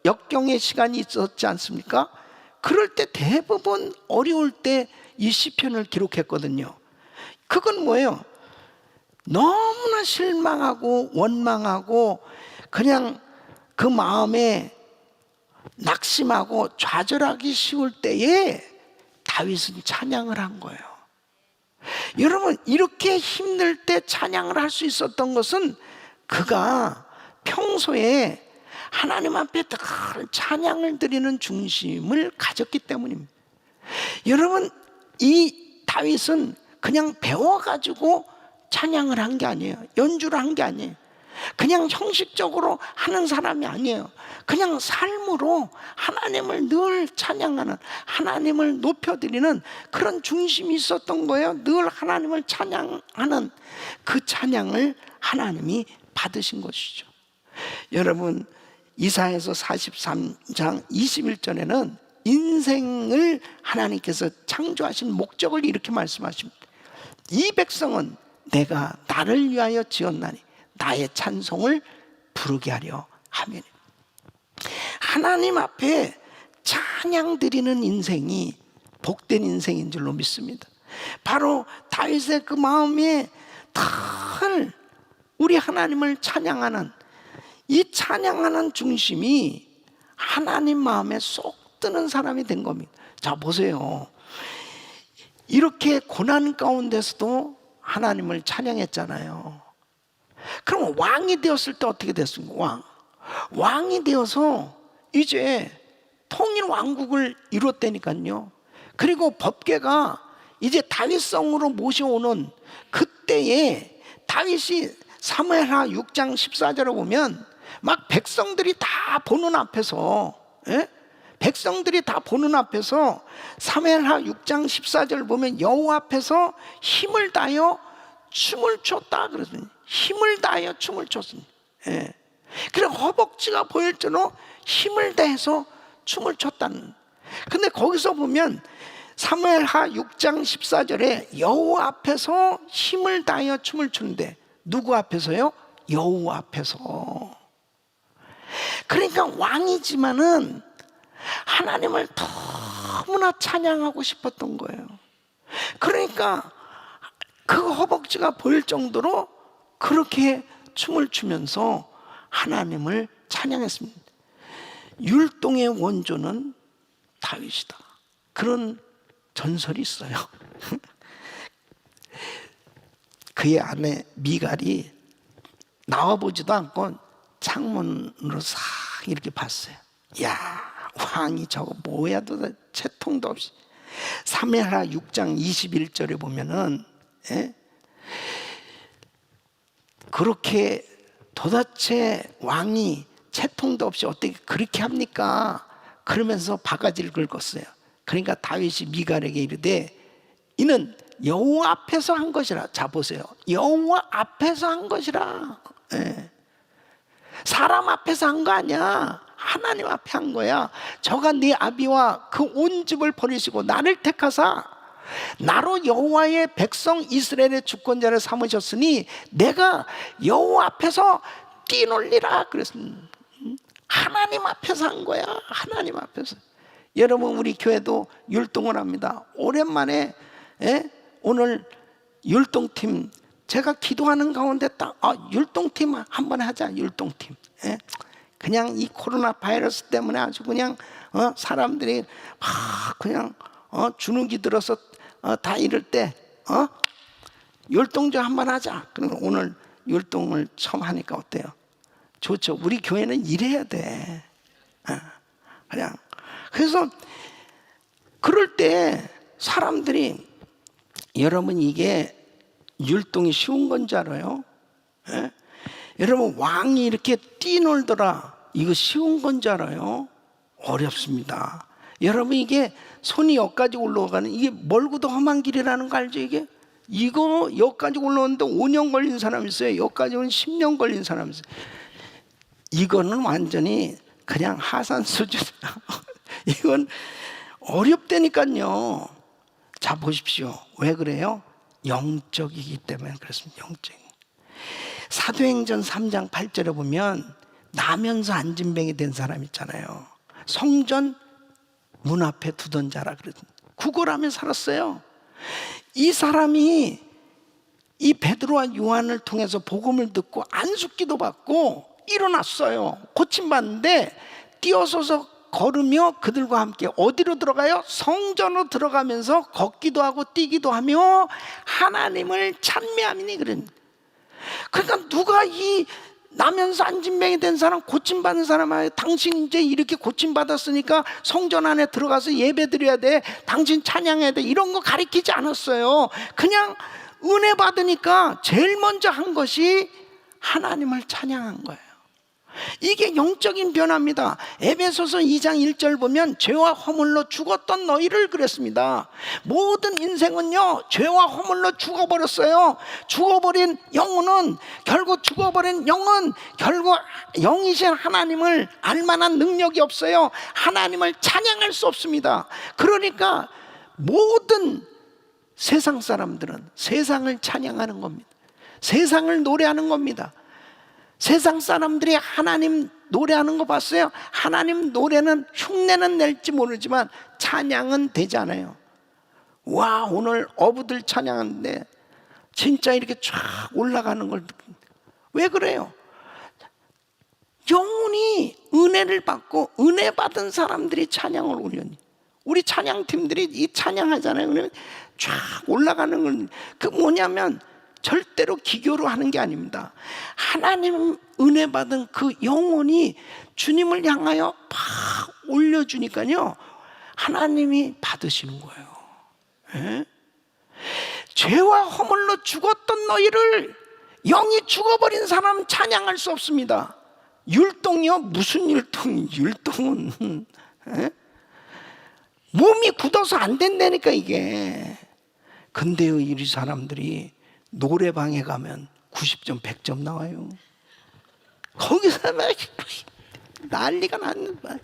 Speaker 1: 역경의 시간이 있었지 않습니까? 그럴 때 대부분 어려울 때 이 시편을 기록했거든요. 그건 뭐예요? 너무나 실망하고 원망하고 그냥 그 마음에 낙심하고 좌절하기 쉬울 때에 다윗은 찬양을 한 거예요. 여러분 이렇게 힘들 때 찬양을 할 수 있었던 것은 그가 평소에 하나님 앞에 늘 찬양을 드리는 중심을 가졌기 때문입니다. 여러분 이 다윗은 그냥 배워가지고 찬양을 한 게 아니에요. 연주를 한 게 아니에요. 그냥 형식적으로 하는 사람이 아니에요. 그냥 삶으로 하나님을 늘 찬양하는, 하나님을 높여드리는 그런 중심이 있었던 거예요. 늘 하나님을 찬양하는 그 찬양을 하나님이 받으신 것이죠. 여러분 이사야서 43장 21절에는 인생을 하나님께서 창조하신 목적을 이렇게 말씀하십니다. 이 백성은 내가 나를 위하여 지었나니 나의 찬송을 부르게 하려 하면, 하나님 앞에 찬양 드리는 인생이 복된 인생인 줄로 믿습니다. 바로 다윗의 그 마음에 늘 우리 하나님을 찬양하는 이 찬양하는 중심이 하나님 마음에 쏙 드는 사람이 된 겁니다. 자 보세요. 이렇게 고난 가운데서도 하나님을 찬양했잖아요. 그럼 왕이 되었을 때 어떻게 됐습니까? 왕이 되어서 이제 통일 왕국을 이뤘다니까요. 그리고 법궤가 이제 다윗성으로 모셔오는 그때에 다윗이 사무엘하 6장 14절에 보면 막 백성들이 다 보는 앞에서, 예? 백성들이 다 보는 앞에서 사무엘하 6장 14절 보면 여호와 앞에서 힘을 다하여 춤을 췄다 그러더니, 힘을 다하여 춤을 췄습니다. 예. 그래 허벅지가 보일 정도로 힘을 다해서 춤을 췄다는. 근데 거기서 보면 사무엘하 6장 14절에 여호와 앞에서 힘을 다하여 춤을 추는데 누구 앞에서요? 여호와 앞에서. 그러니까 왕이지만은 하나님을 너무나 찬양하고 싶었던 거예요. 그러니까 그 허벅지가 보일 정도로 그렇게 춤을 추면서 하나님을 찬양했습니다. 율동의 원조는 다윗이다, 그런 전설이 있어요. 그의 아내 미갈이 나와보지도 않고 창문으로 싹 이렇게 봤어요. 야, 왕이 저거 뭐야 도대체, 채통도 없이. 사무엘하 6장 21절에 보면은, 예? 그렇게 도대체 왕이 채통도 없이 어떻게 그렇게 합니까? 그러면서 바가지를 긁었어요. 그러니까 다윗이 미갈에게 이르되 이는 여호와 앞에서 한 것이라. 자 보세요, 여호와 앞에서 한 것이라. 예. 사람 앞에서 한 거 아니야. 하나님 앞에 한 거야. 저가 네 아비와 그 온 집을 버리시고 나를 택하사 나로 여호와의 백성 이스라엘의 주권자를 삼으셨으니 내가 여호와 앞에서 뛰놀리라 그랬습니다. 하나님 앞에서 한 거야. 하나님 앞에서. 여러분, 우리 교회도 율동을 합니다. 오랜만에, 예? 오늘 율동팀, 제가 기도하는 가운데 딱 율동팀 한번 하자. 율동팀. 예? 그냥 이 코로나 바이러스 때문에 아주 그냥 사람들이 막 그냥 주눅이 들어서 다 이럴 때 율동 좀 한번 하자. 그러면 오늘 율동을 처음 하니까 어때요? 좋죠. 우리 교회는 이래야 돼. 그냥. 그래서 그럴 때 사람들이, 여러분 이게 율동이 쉬운 건 줄 알아요? 예? 여러분 왕이 이렇게 뛰놀더라, 이거 쉬운 건 줄 알아요? 어렵습니다. 여러분 이게 손이 여기까지 올라가는, 이게 멀고도 험한 길이라는 거 알죠? 이거 여기까지 올라오는데 5년 걸린 사람이 있어요. 여기까지 오면 10년 걸린 사람이 있어요. 이거는 완전히 그냥 하산 수준. 이건 어렵다니까요. 자 보십시오. 왜 그래요? 영적이기 때문에 그렇습니다. 영적이. 사도행전 3장 8절에 보면 나면서 안진뱅이 된 사람 있잖아요. 성전 문 앞에 두던 자라 그랬습니다. 구걸하며 살았어요. 이 사람이 이 베드로와 요한을 통해서 복음을 듣고 안수기도 받고 일어났어요. 고침받는데 뛰어서서 걸으며 그들과 함께 어디로 들어가요? 성전으로 들어가면서 걷기도 하고 뛰기도 하며 하나님을 찬미하니 그런. 그러니까 누가 이 나면서 안진뱅이 된 사람, 고침받은 사람아, 당신 이제 이렇게 고침받았으니까 성전 안에 들어가서 예배 드려야 돼, 당신 찬양해야 돼, 이런 거 가르치지 않았어요. 그냥 은혜 받으니까 제일 먼저 한 것이 하나님을 찬양한 거예요. 이게 영적인 변화입니다. 에베소서 2장 1절 보면 죄와 허물로 죽었던 너희를 그랬습니다. 모든 인생은요 죄와 허물로 죽어버렸어요. 죽어버린 영혼은 결국 영이신 하나님을 알만한 능력이 없어요. 하나님을 찬양할 수 없습니다. 그러니까 모든 세상 사람들은 세상을 찬양하는 겁니다. 세상을 노래하는 겁니다. 세상 사람들이 하나님 노래하는 거 봤어요? 하나님 노래는 흉내는 낼지 모르지만 찬양은 되잖아요. 와, 오늘 어부들 찬양하는데 진짜 이렇게 쫙 올라가는 걸. 왜 그래요? 영혼이 은혜를 받고 은혜 받은 사람들이 찬양을 올려니. 우리 찬양팀들이 이 찬양하잖아요. 그러면 쫙 올라가는 건 그 뭐냐면 절대로 기교로 하는 게 아닙니다. 하나님 은혜 받은 그 영혼이 주님을 향하여 팍 올려주니까요 하나님이 받으시는 거예요. 예? 죄와 허물로 죽었던 너희를, 영이 죽어버린 사람 찬양할 수 없습니다. 율동이요? 무슨 율동이? 율동은 에? 몸이 굳어서 안 된다니까 이게. 근데요, 우리 사람들이 노래방에 가면 90점 100점 나와요. 거기서 막 난리가 났는 거야.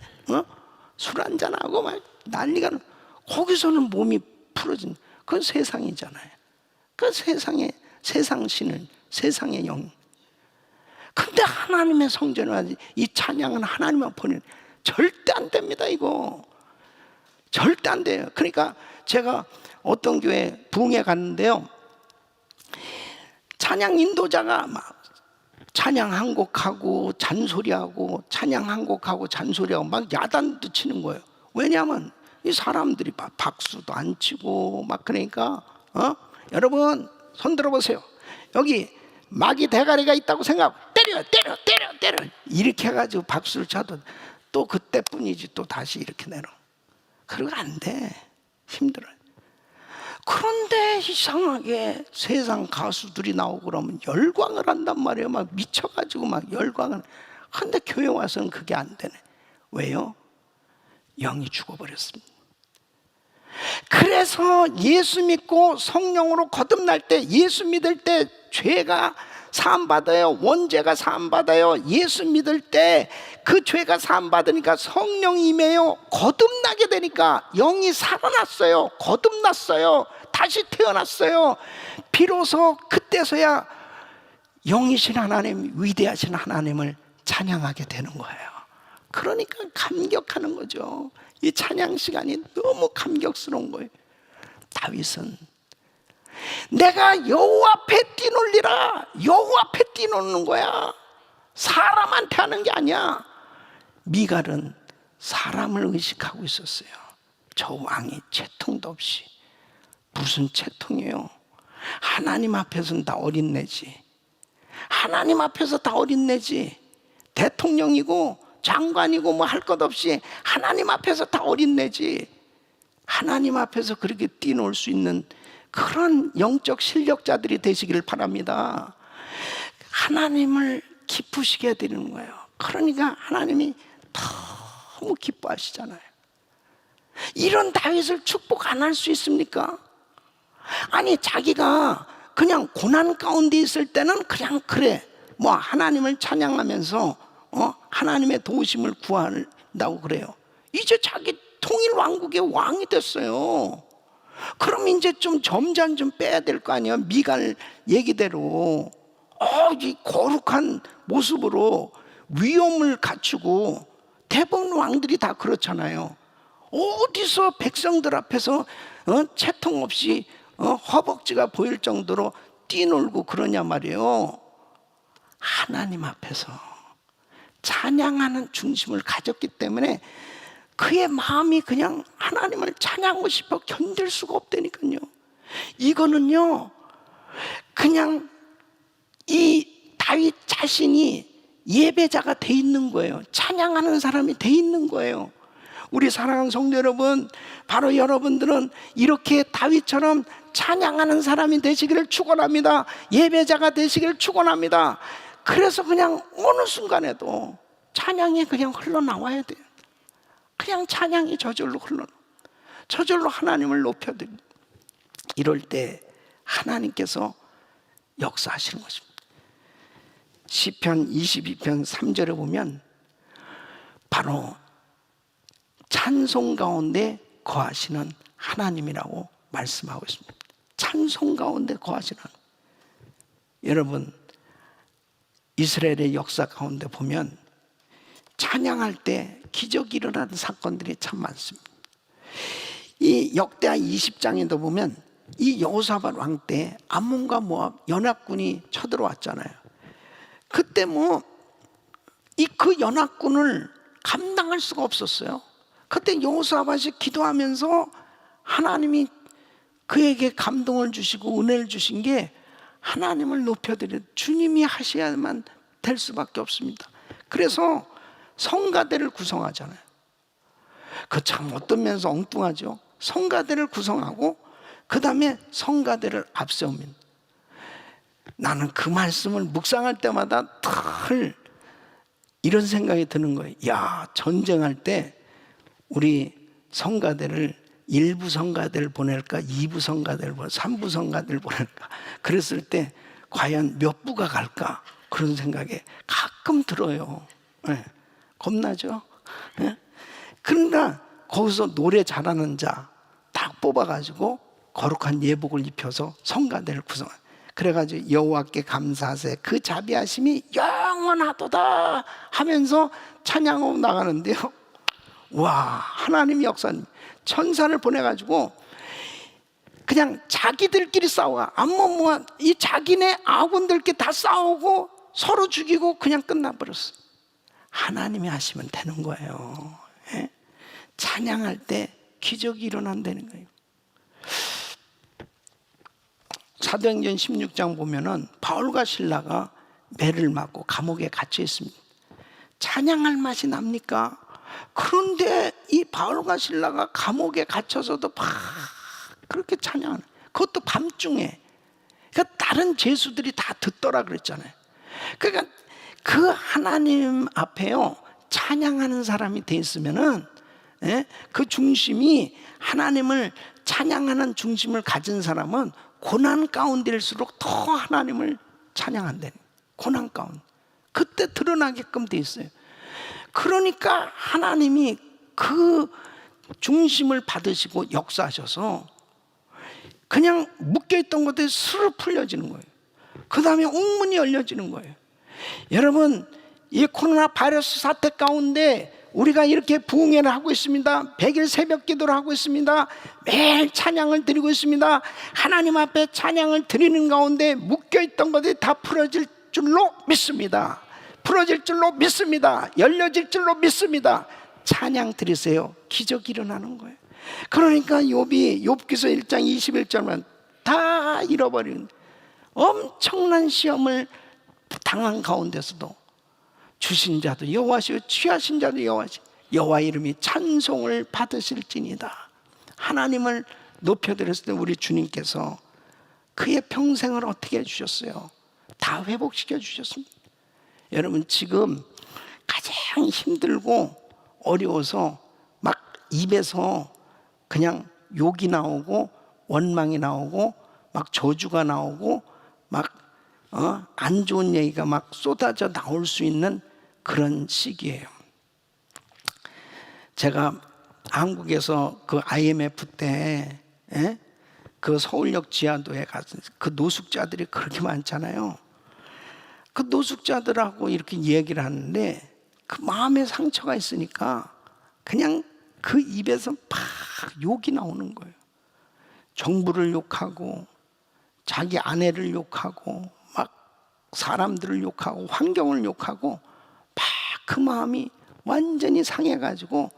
Speaker 1: 술 한잔하고 막 난리가 나. 거기서는 몸이 풀어진. 그건 세상이잖아요. 그 세상 신을, 세상의 영. 근데 하나님의 성전을, 이 찬양은 하나님만 보내는, 절대 안 됩니다 이거. 절대 안 돼요. 그러니까 제가 어떤 교회 부흥회 갔는데요, 찬양 인도자가 막 찬양 한 곡하고 잔소리하고 찬양 한 곡하고 잔소리하고 막 야단도 치는 거예요. 왜냐하면 이 사람들이 막 박수도 안 치고 막. 그러니까 여러분 손 들어보세요. 여기 마귀 대가리가 있다고 생각하고 때려 이렇게 해가지고 박수를 쳐도 또 그때뿐이지, 또 다시 이렇게 내려. 그러고 안 돼. 힘들어요. 그런데 이상하게 세상 가수들이 나오고 그러면 열광을 한단 말이에요. 막 미쳐가지고 막 열광을. 근데 교회 와서는 그게 안 되네. 왜요? 영이 죽어버렸습니다. 그래서 예수 믿고 성령으로 거듭날 때, 예수 믿을 때 죄가 사함받아요. 원죄가 사함받아요. 예수 믿을 때 그 죄가 사함받으니까 성령이 임해요. 거듭나게 되니까 영이 살아났어요. 거듭났어요. 다시 태어났어요. 비로소 그때서야 영이신 하나님, 위대하신 하나님을 찬양하게 되는 거예요. 그러니까 감격하는 거죠. 이 찬양 시간이 너무 감격스러운 거예요. 다윗은 내가 여호와 앞에 뛰놀리라. 여호와 앞에 뛰노는 거야. 사람한테 하는 게 아니야. 미갈은 사람을 의식하고 있었어요. 저 왕이 채통도 없이. 무슨 채통이에요? 하나님 앞에서는 다 어린애지. 하나님 앞에서 다 어린애지. 대통령이고 장관이고 뭐 할 것 없이 하나님 앞에서 다 어린애지. 하나님 앞에서 그렇게 뛰놀 수 있는 그런 영적 실력자들이 되시기를 바랍니다. 하나님을 기쁘시게 해드리는 거예요. 그러니까 하나님이 너무 기뻐하시잖아요. 이런 다윗을 축복 안 할 수 있습니까? 아니, 자기가 그냥 고난 가운데 있을 때는 그냥 그래, 뭐 하나님을 찬양하면서 하나님의 도우심을 구한다고 그래요. 이제 자기 통일 왕국의 왕이 됐어요. 그럼 이제 좀 점잖 좀 빼야 될 거 아니에요. 미갈 얘기대로 이 거룩한 모습으로 위엄을 갖추고, 대부분 왕들이 다 그렇잖아요. 어디서 백성들 앞에서 채통 없이 허벅지가 보일 정도로 뛰놀고 그러냐 말이에요. 하나님 앞에서 찬양하는 중심을 가졌기 때문에 그의 마음이 그냥 하나님을 찬양하고 싶어 견딜 수가 없다니까요. 이거는요, 그냥 이 다윗 자신이 예배자가 돼 있는 거예요. 찬양하는 사람이 돼 있는 거예요. 우리 사랑하는 성도 여러분, 바로 여러분들은 이렇게 다윗처럼 찬양하는 사람이 되시기를 축원합니다. 예배자가 되시기를 축원합니다. 그래서 그냥 어느 순간에도 찬양이 그냥 흘러나와야 돼요. 그냥 찬양이 저절로 저절로 하나님을 높여드립니다. 이럴 때 하나님께서 역사하시는 것입니다. 시편 22편 3절에 보면 바로 찬송 가운데 거하시는 하나님이라고 말씀하고 있습니다. 찬송 가운데 거하시는 하나님. 여러분, 이스라엘의 역사 가운데 보면 찬양할 때 기적이 일어나는 사건들이 참 많습니다. 이 역대하 20장에도 보면 이 여호사밧 왕 때 암몬과 모압 연합군이 쳐들어왔잖아요. 그때 그 연합군을 감당할 수가 없었어요. 그때 여호사밧이 기도하면서 하나님이 그에게 감동을 주시고 은혜를 주신 게 하나님을 높여드려 주님이 하셔야만 될 수밖에 없습니다. 그래서 성가대를 구성하잖아요. 그 참 어떤 면에서 엉뚱하죠. 성가대를 구성하고 그 다음에 성가대를 앞세웁니다. 나는 그 말씀을 묵상할 때마다 늘 이런 생각이 드는 거예요. 야, 전쟁할 때 우리 성가대를 1부 성가대를 보낼까, 2부 성가대를 보낼까, 3부 성가대를 보낼까. 그랬을 때 과연 몇 부가 갈까? 그런 생각이 가끔 들어요. 네. 겁나죠? 네? 그러나 거기서 노래 잘하는 자 딱 뽑아가지고 거룩한 예복을 입혀서 성가대를 구성해. 그래가지고 여호와께 감사하세 그 자비하심이 영원하도다 하면서 찬양하고 나가는데요. 와, 하나님의 역사님 천사를 보내가지고 그냥 자기들끼리 싸워. 이 자기네 아군들끼리 다 싸우고 서로 죽이고 그냥 끝나버렸어. 하나님이 하시면 되는 거예요. 예? 찬양할 때 기적이 일어난다는 거예요. 사도행전 16장 보면은 바울과 실라가 매를 맞고 감옥에 갇혀 있습니다. 찬양할 맛이 납니까? 그런데 이 바울과 실라가 감옥에 갇혀서도 막 그렇게 찬양하는, 그것도 밤중에. 그러니까 다른 죄수들이 다 듣더라 그랬잖아요. 그러니까 그 하나님 앞에요 찬양하는 사람이 돼 있으면은, 예? 그 중심이 하나님을 찬양하는 중심을 가진 사람은 고난 가운데일수록 더 하나님을 찬양한다는, 고난 가운데 그때 드러나게끔 돼 있어요. 그러니까 하나님이 그 중심을 받으시고 역사하셔서 그냥 묶여있던 것들이 스르르 풀려지는 거예요. 그 다음에 옥문이 열려지는 거예요. 여러분, 이 코로나 바이러스 사태 가운데 우리가 이렇게 부흥회를 하고 있습니다. 100일 새벽 기도를 하고 있습니다. 매일 찬양을 드리고 있습니다. 하나님 앞에 찬양을 드리는 가운데 묶여있던 것들이 다 풀어질 줄로 믿습니다. 풀어질 줄로 믿습니다. 열려질 줄로 믿습니다. 찬양 드리세요. 기적이 일어나는 거예요. 그러니까 욥기서 1장 21절만 다 잃어버리는, 엄청난 시험을 당한 가운데서도 주신 자도 여호와시요 취하신 자도 여호와시, 여호와 이름이 찬송을 받으실지니다. 하나님을 높여드렸을 때 우리 주님께서 그의 평생을 어떻게 해주셨어요? 다 회복시켜 주셨습니다. 여러분, 지금 가장 힘들고 어려워서 막 입에서 그냥 욕이 나오고 원망이 나오고 막 저주가 나오고 막 안 좋은 얘기가 막 쏟아져 나올 수 있는 그런 시기예요. 제가 한국에서 그 IMF 때 그 서울역 지하도에 가서 그 노숙자들이 그렇게 많잖아요. 그 노숙자들하고 이렇게 얘기를 하는데 그 마음에 상처가 있으니까 그냥 그 입에서 막 욕이 나오는 거예요. 정부를 욕하고 자기 아내를 욕하고 막 사람들을 욕하고 환경을 욕하고 막 그 마음이 완전히 상해가지고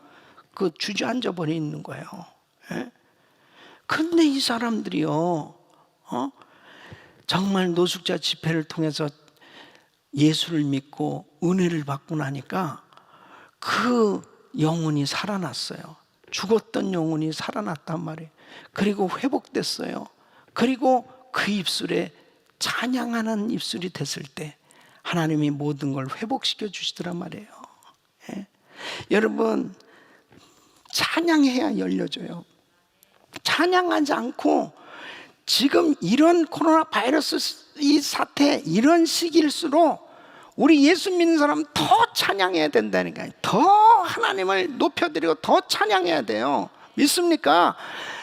Speaker 1: 그 주저앉아 버려 있는 거예요. 그런데 이 사람들이요, 정말 노숙자 집회를 통해서 예수를 믿고 은혜를 받고 나니까 그 영혼이 살아났어요. 죽었던 영혼이 살아났단 말이에요. 그리고 회복됐어요. 그리고 그 입술에 찬양하는 입술이 됐을 때 하나님이 모든 걸 회복시켜 주시더란 말이에요. 예? 여러분, 찬양해야 열려져요. 찬양하지 않고 지금 이런 코로나 바이러스 이 사태, 이런 시기일수록 우리 예수 믿는 사람 더 찬양해야 된다니까요. 더 하나님을 높여드리고 더 찬양해야 돼요. 믿습니까?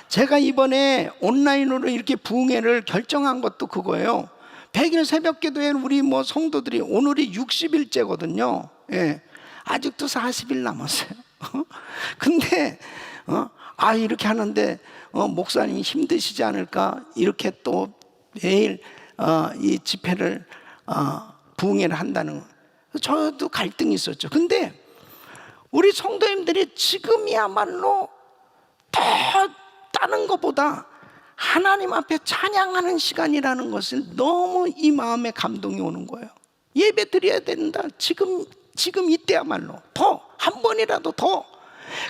Speaker 1: 제가 이번에 온라인으로 이렇게 부흥회를 결정한 것도 그거예요. 100일 새벽 기도에는 우리 성도들이 오늘이 60일째거든요. 예. 아직도 40일 남았어요. 근데 이렇게 하는데 목사님이 힘드시지 않을까? 이렇게 또 매일 이 집회를 부흥회를 한다는 거. 저도 갈등이 있었죠. 근데 우리 성도님들이 지금이야말로 더 다른 것보다 하나님 앞에 찬양하는 시간이라는 것을 너무 이 마음에 감동이 오는 거예요. 예배 드려야 된다. 지금 이때야말로 더, 한 번이라도 더.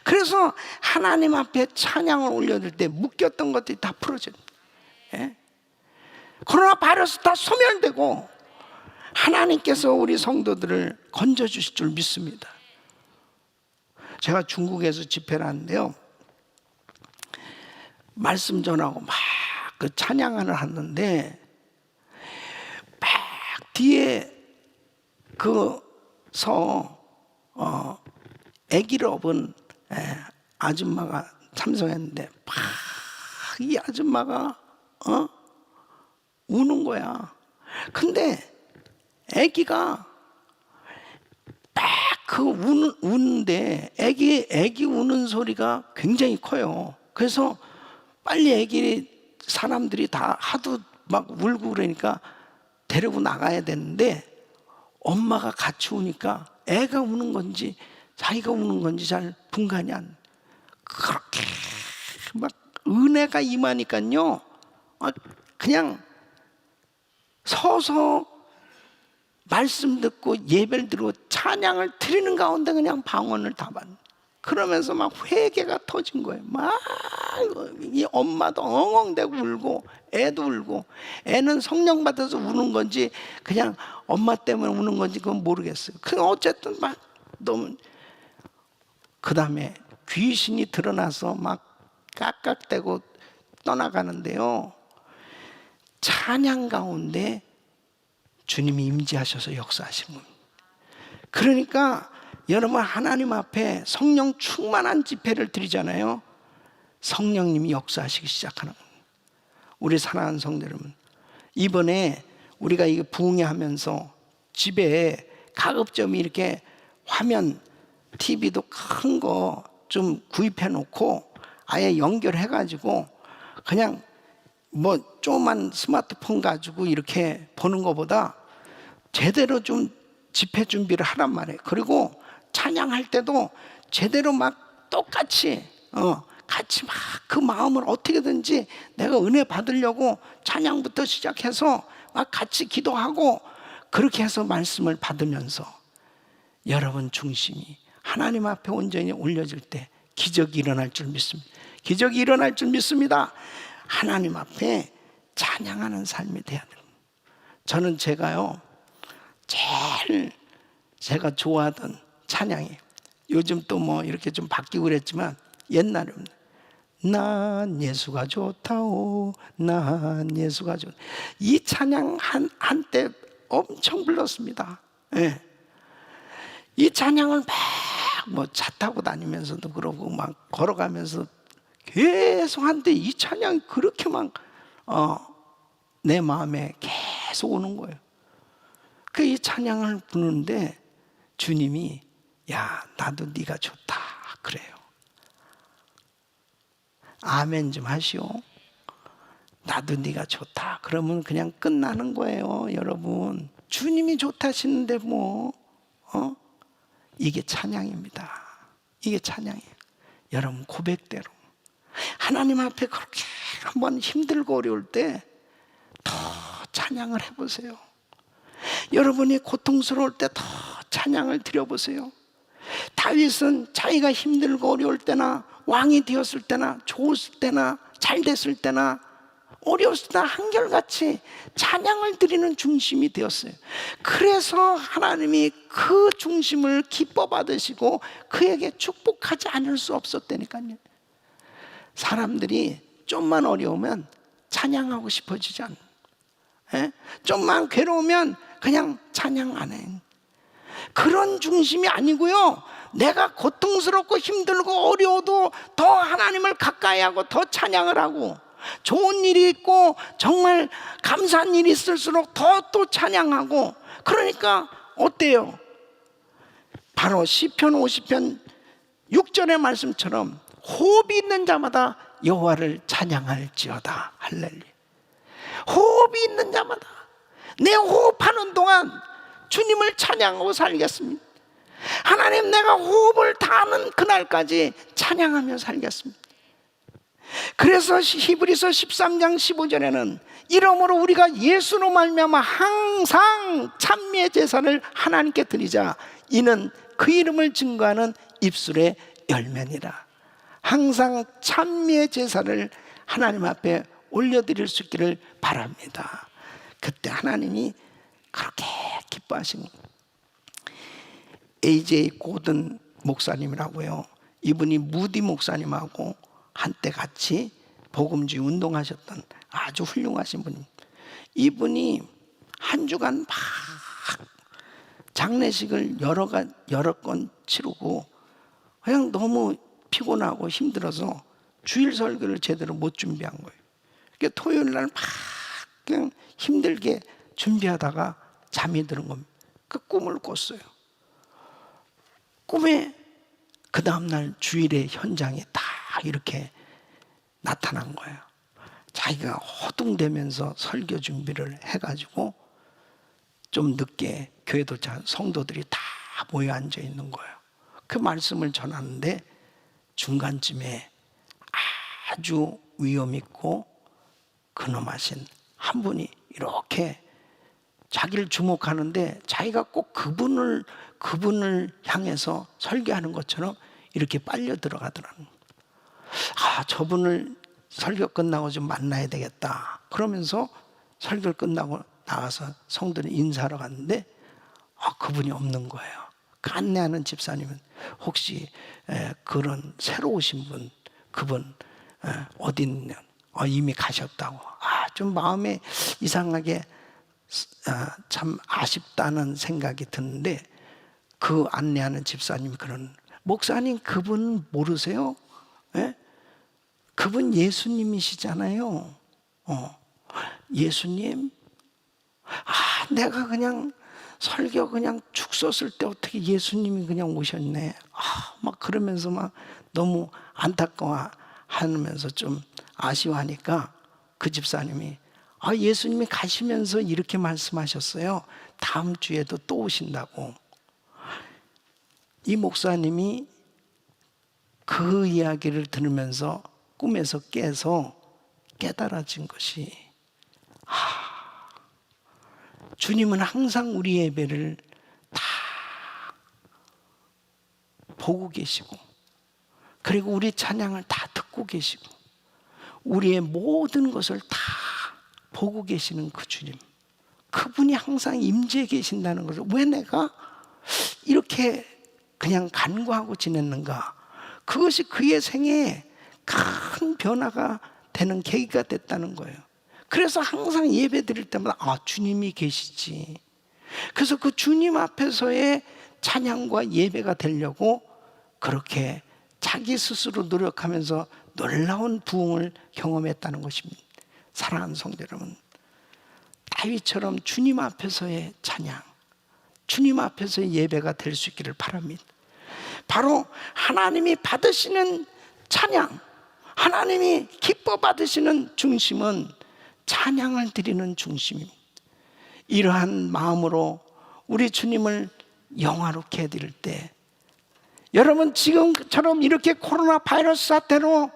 Speaker 1: 그래서 하나님 앞에 찬양을 올려줄 때 묶였던 것들이 다 풀어져요. 예? 코로나 바이러스 다 소멸되고 하나님께서 우리 성도들을 건져주실 줄 믿습니다. 제가 중국에서 집회를 하는데요, 말씀 전하고 막 그 찬양을 하는데, 막 뒤에 아기를 업은 아줌마가 참석했는데, 막 이 아줌마가 우는 거야. 근데 아기가 딱 우는데 아기 우는 소리가 굉장히 커요. 그래서 빨리 사람들이 다 하도 막 울고 그러니까 데리고 나가야 되는데, 엄마가 같이 우니까 애가 우는 건지 자기가 우는 건지 잘 분간이 안. 그렇게 막 은혜가 임하니까요, 그냥 서서 말씀 듣고 예배를 드리고 찬양을 드리는 가운데 그냥 방언을 다 받는. 그러면서 막 회개가 터진 거예요. 막 이 엄마도 엉엉대고 울고 애도 울고, 애는 성령 받아서 우는 건지 그냥 엄마 때문에 우는 건지 그건 모르겠어요. 그냥 어쨌든 막 너무. 그 다음에 귀신이 드러나서 막 깍깍대고 떠나가는데요, 찬양 가운데 주님이 임재하셔서 역사하신 겁니다. 그러니까 여러분, 하나님 앞에 성령 충만한 집회를 드리잖아요. 성령님이 역사하시기 시작하는 겁니다. 우리 사랑하는 성도 여러분, 이번에 우리가 이거 부흥회하면서 집에 가급적이면 이렇게 화면 TV도 큰 거 좀 구입해 놓고 아예 연결해 가지고 그냥 뭐 조그만 스마트폰 가지고 이렇게 보는 것보다 제대로 좀 집회 준비를 하란 말이에요. 그리고 찬양할 때도 제대로 막 똑같이 같이 막 그 마음을 어떻게든지 내가 은혜 받으려고 찬양부터 시작해서 막 같이 기도하고, 그렇게 해서 말씀을 받으면서 여러분 중심이 하나님 앞에 온전히 올려질 때 기적이 일어날 줄 믿습니다. 기적이 일어날 줄 믿습니다. 하나님 앞에 찬양하는 삶이 돼야 됩니다. 저는 제가요, 제일 제가 좋아하던 찬양이, 요즘 또 뭐 이렇게 좀 바뀌고 그랬지만 옛날에는 난 예수가 좋다오, 난 예수가 좋다. 이 찬양 한때 엄청 불렀습니다. 예. 이 찬양을 막 뭐 차 타고 다니면서도 그러고 막 걸어가면서 계속 한때 이 찬양이 그렇게 막 내 마음에 계속 오는 거예요. 그 이 찬양을 부르는데 주님이 야, 나도 네가 좋다 그래요. 아멘 좀 하시오. 나도 네가 좋다 그러면 그냥 끝나는 거예요. 여러분, 주님이 좋다시는데 뭐 이게 찬양입니다. 이게 찬양이에요. 여러분, 고백대로 하나님 앞에 그렇게 한번 힘들고 어려울 때 더 찬양을 해보세요. 여러분이 고통스러울 때 더 찬양을 드려보세요. 다윗은 자기가 힘들고 어려울 때나 왕이 되었을 때나 좋았을 때나 잘 됐을 때나 어려웠을 때나 한결같이 찬양을 드리는 중심이 되었어요. 그래서 하나님이 그 중심을 기뻐 받으시고 그에게 축복하지 않을 수 없었다니까요. 사람들이 좀만 어려우면 찬양하고 싶어지지 않아요. 좀만 괴로우면 그냥 찬양 안 해. 그런 중심이 아니고요, 내가 고통스럽고 힘들고 어려워도 더 하나님을 가까이 하고 더 찬양을 하고, 좋은 일이 있고 정말 감사한 일이 있을수록 더 또 찬양하고. 그러니까 어때요? 바로 시편 50편 6절의 말씀처럼 호흡이 있는 자마다 여호와를 찬양할지어다. 할렐루야. 호흡이 있는 자마다 내 호흡하는 동안 주님을 찬양하고 살겠습니다. 하나님, 내가 호흡을 다하는 그날까지 찬양하며 살겠습니다. 그래서 히브리서 13장 15절에는 이러므로 우리가 예수로 말미암아 항상 찬미의 제사를 하나님께 드리자. 이는 그 이름을 증거하는 입술의 열매니라. 항상 찬미의 제사를 하나님 앞에 올려드릴 수 있기를 바랍니다. 그때 하나님이 그렇게 기뻐하신 AJ 고든 목사님이라고요. 이분이 무디 목사님하고 한때 같이 복음주의 운동하셨던 아주 훌륭하신 분입니다. 이분이 한 주간 막 장례식을 여러 건 치르고 그냥 너무 피곤하고 힘들어서 주일 설교를 제대로 못 준비한 거예요. 그러니까 토요일 날 막 그냥 힘들게 준비하다가 잠이 드는 겁니다. 그 꿈을 꿨어요. 꿈에 그 다음날 주일의 현장에 다 이렇게 나타난 거예요. 자기가 허둥대면서 설교 준비를 해가지고 좀 늦게 교회 도착한 성도들이 다 모여 앉아 있는 거예요. 그 말씀을 전하는데 중간쯤에 아주 위엄 있고 근엄하신 한 분이 이렇게 자기를 주목하는데 자기가 꼭 그분을 향해서 설교하는 것처럼 이렇게 빨려 들어가더라는 거예요. 저분을 설교 끝나고 좀 만나야 되겠다. 그러면서 설교를 끝나고 나가서 성도들이 인사하러 갔는데 그분이 없는 거예요. 그 안내하는 집사님은 혹시 그런 새로 오신 분, 그분 어디 있냐? 이미 가셨다고. 좀 마음에 이상하게 참 아쉽다는 생각이 드는데 그 안내하는 집사님이 그런 목사님 그분 모르세요? 그분 예수님이시잖아요. 예수님? 내가 그냥 설교 그냥 축 썼을 때 어떻게 예수님이 그냥 오셨네. 막 그러면서 막 너무 안타까워하면서 좀 아쉬워하니까 그 집사님이 예수님이 가시면서 이렇게 말씀하셨어요. 다음 주에도 또 오신다고. 이 목사님이 그 이야기를 들으면서 꿈에서 깨서 깨달아진 것이 주님은 항상 우리 예배를 다 보고 계시고 그리고 우리 찬양을 다 듣고 계시고 우리의 모든 것을 다 보고 계시는 그 주님, 그분이 항상 임재해 계신다는 것을 왜 내가 이렇게 그냥 간과하고 지냈는가? 그것이 그의 생애에 큰 변화가 되는 계기가 됐다는 거예요. 그래서 항상 예배 드릴 때마다 주님이 계시지. 그래서 그 주님 앞에서의 찬양과 예배가 되려고 그렇게 자기 스스로 노력하면서 놀라운 부흥을 경험했다는 것입니다. 사랑하는 성도 여러분, 다윗처럼 주님 앞에서의 찬양, 주님 앞에서의 예배가 될 수 있기를 바랍니다. 바로 하나님이 받으시는 찬양, 하나님이 기뻐 받으시는 중심은 찬양을 드리는 중심입니다. 이러한 마음으로 우리 주님을 영화롭게 해드릴 때, 여러분 지금처럼 이렇게 코로나 바이러스 사태로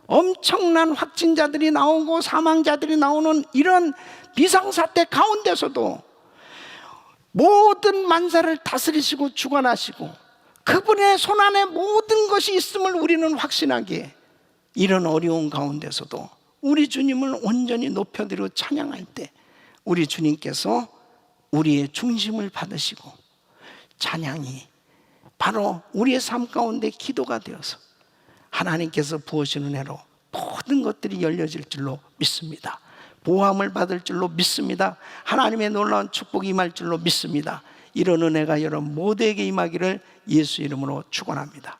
Speaker 1: 엄청난 확진자들이 나오고 사망자들이 나오는 이런 비상사태 가운데서도 모든 만사를 다스리시고 주관하시고 그분의 손안에 모든 것이 있음을 우리는 확신하기에 이런 어려운 가운데서도 우리 주님을 온전히 높여드리고 찬양할 때 우리 주님께서 우리의 중심을 받으시고 찬양이 바로 우리의 삶 가운데 기도가 되어서 하나님께서 부으시는 은혜로 모든 것들이 열려질 줄로 믿습니다. 보함을 받을 줄로 믿습니다. 하나님의 놀라운 축복이 임할 줄로 믿습니다. 이런 은혜가 여러분 모두에게 임하기를 예수 이름으로 축원합니다.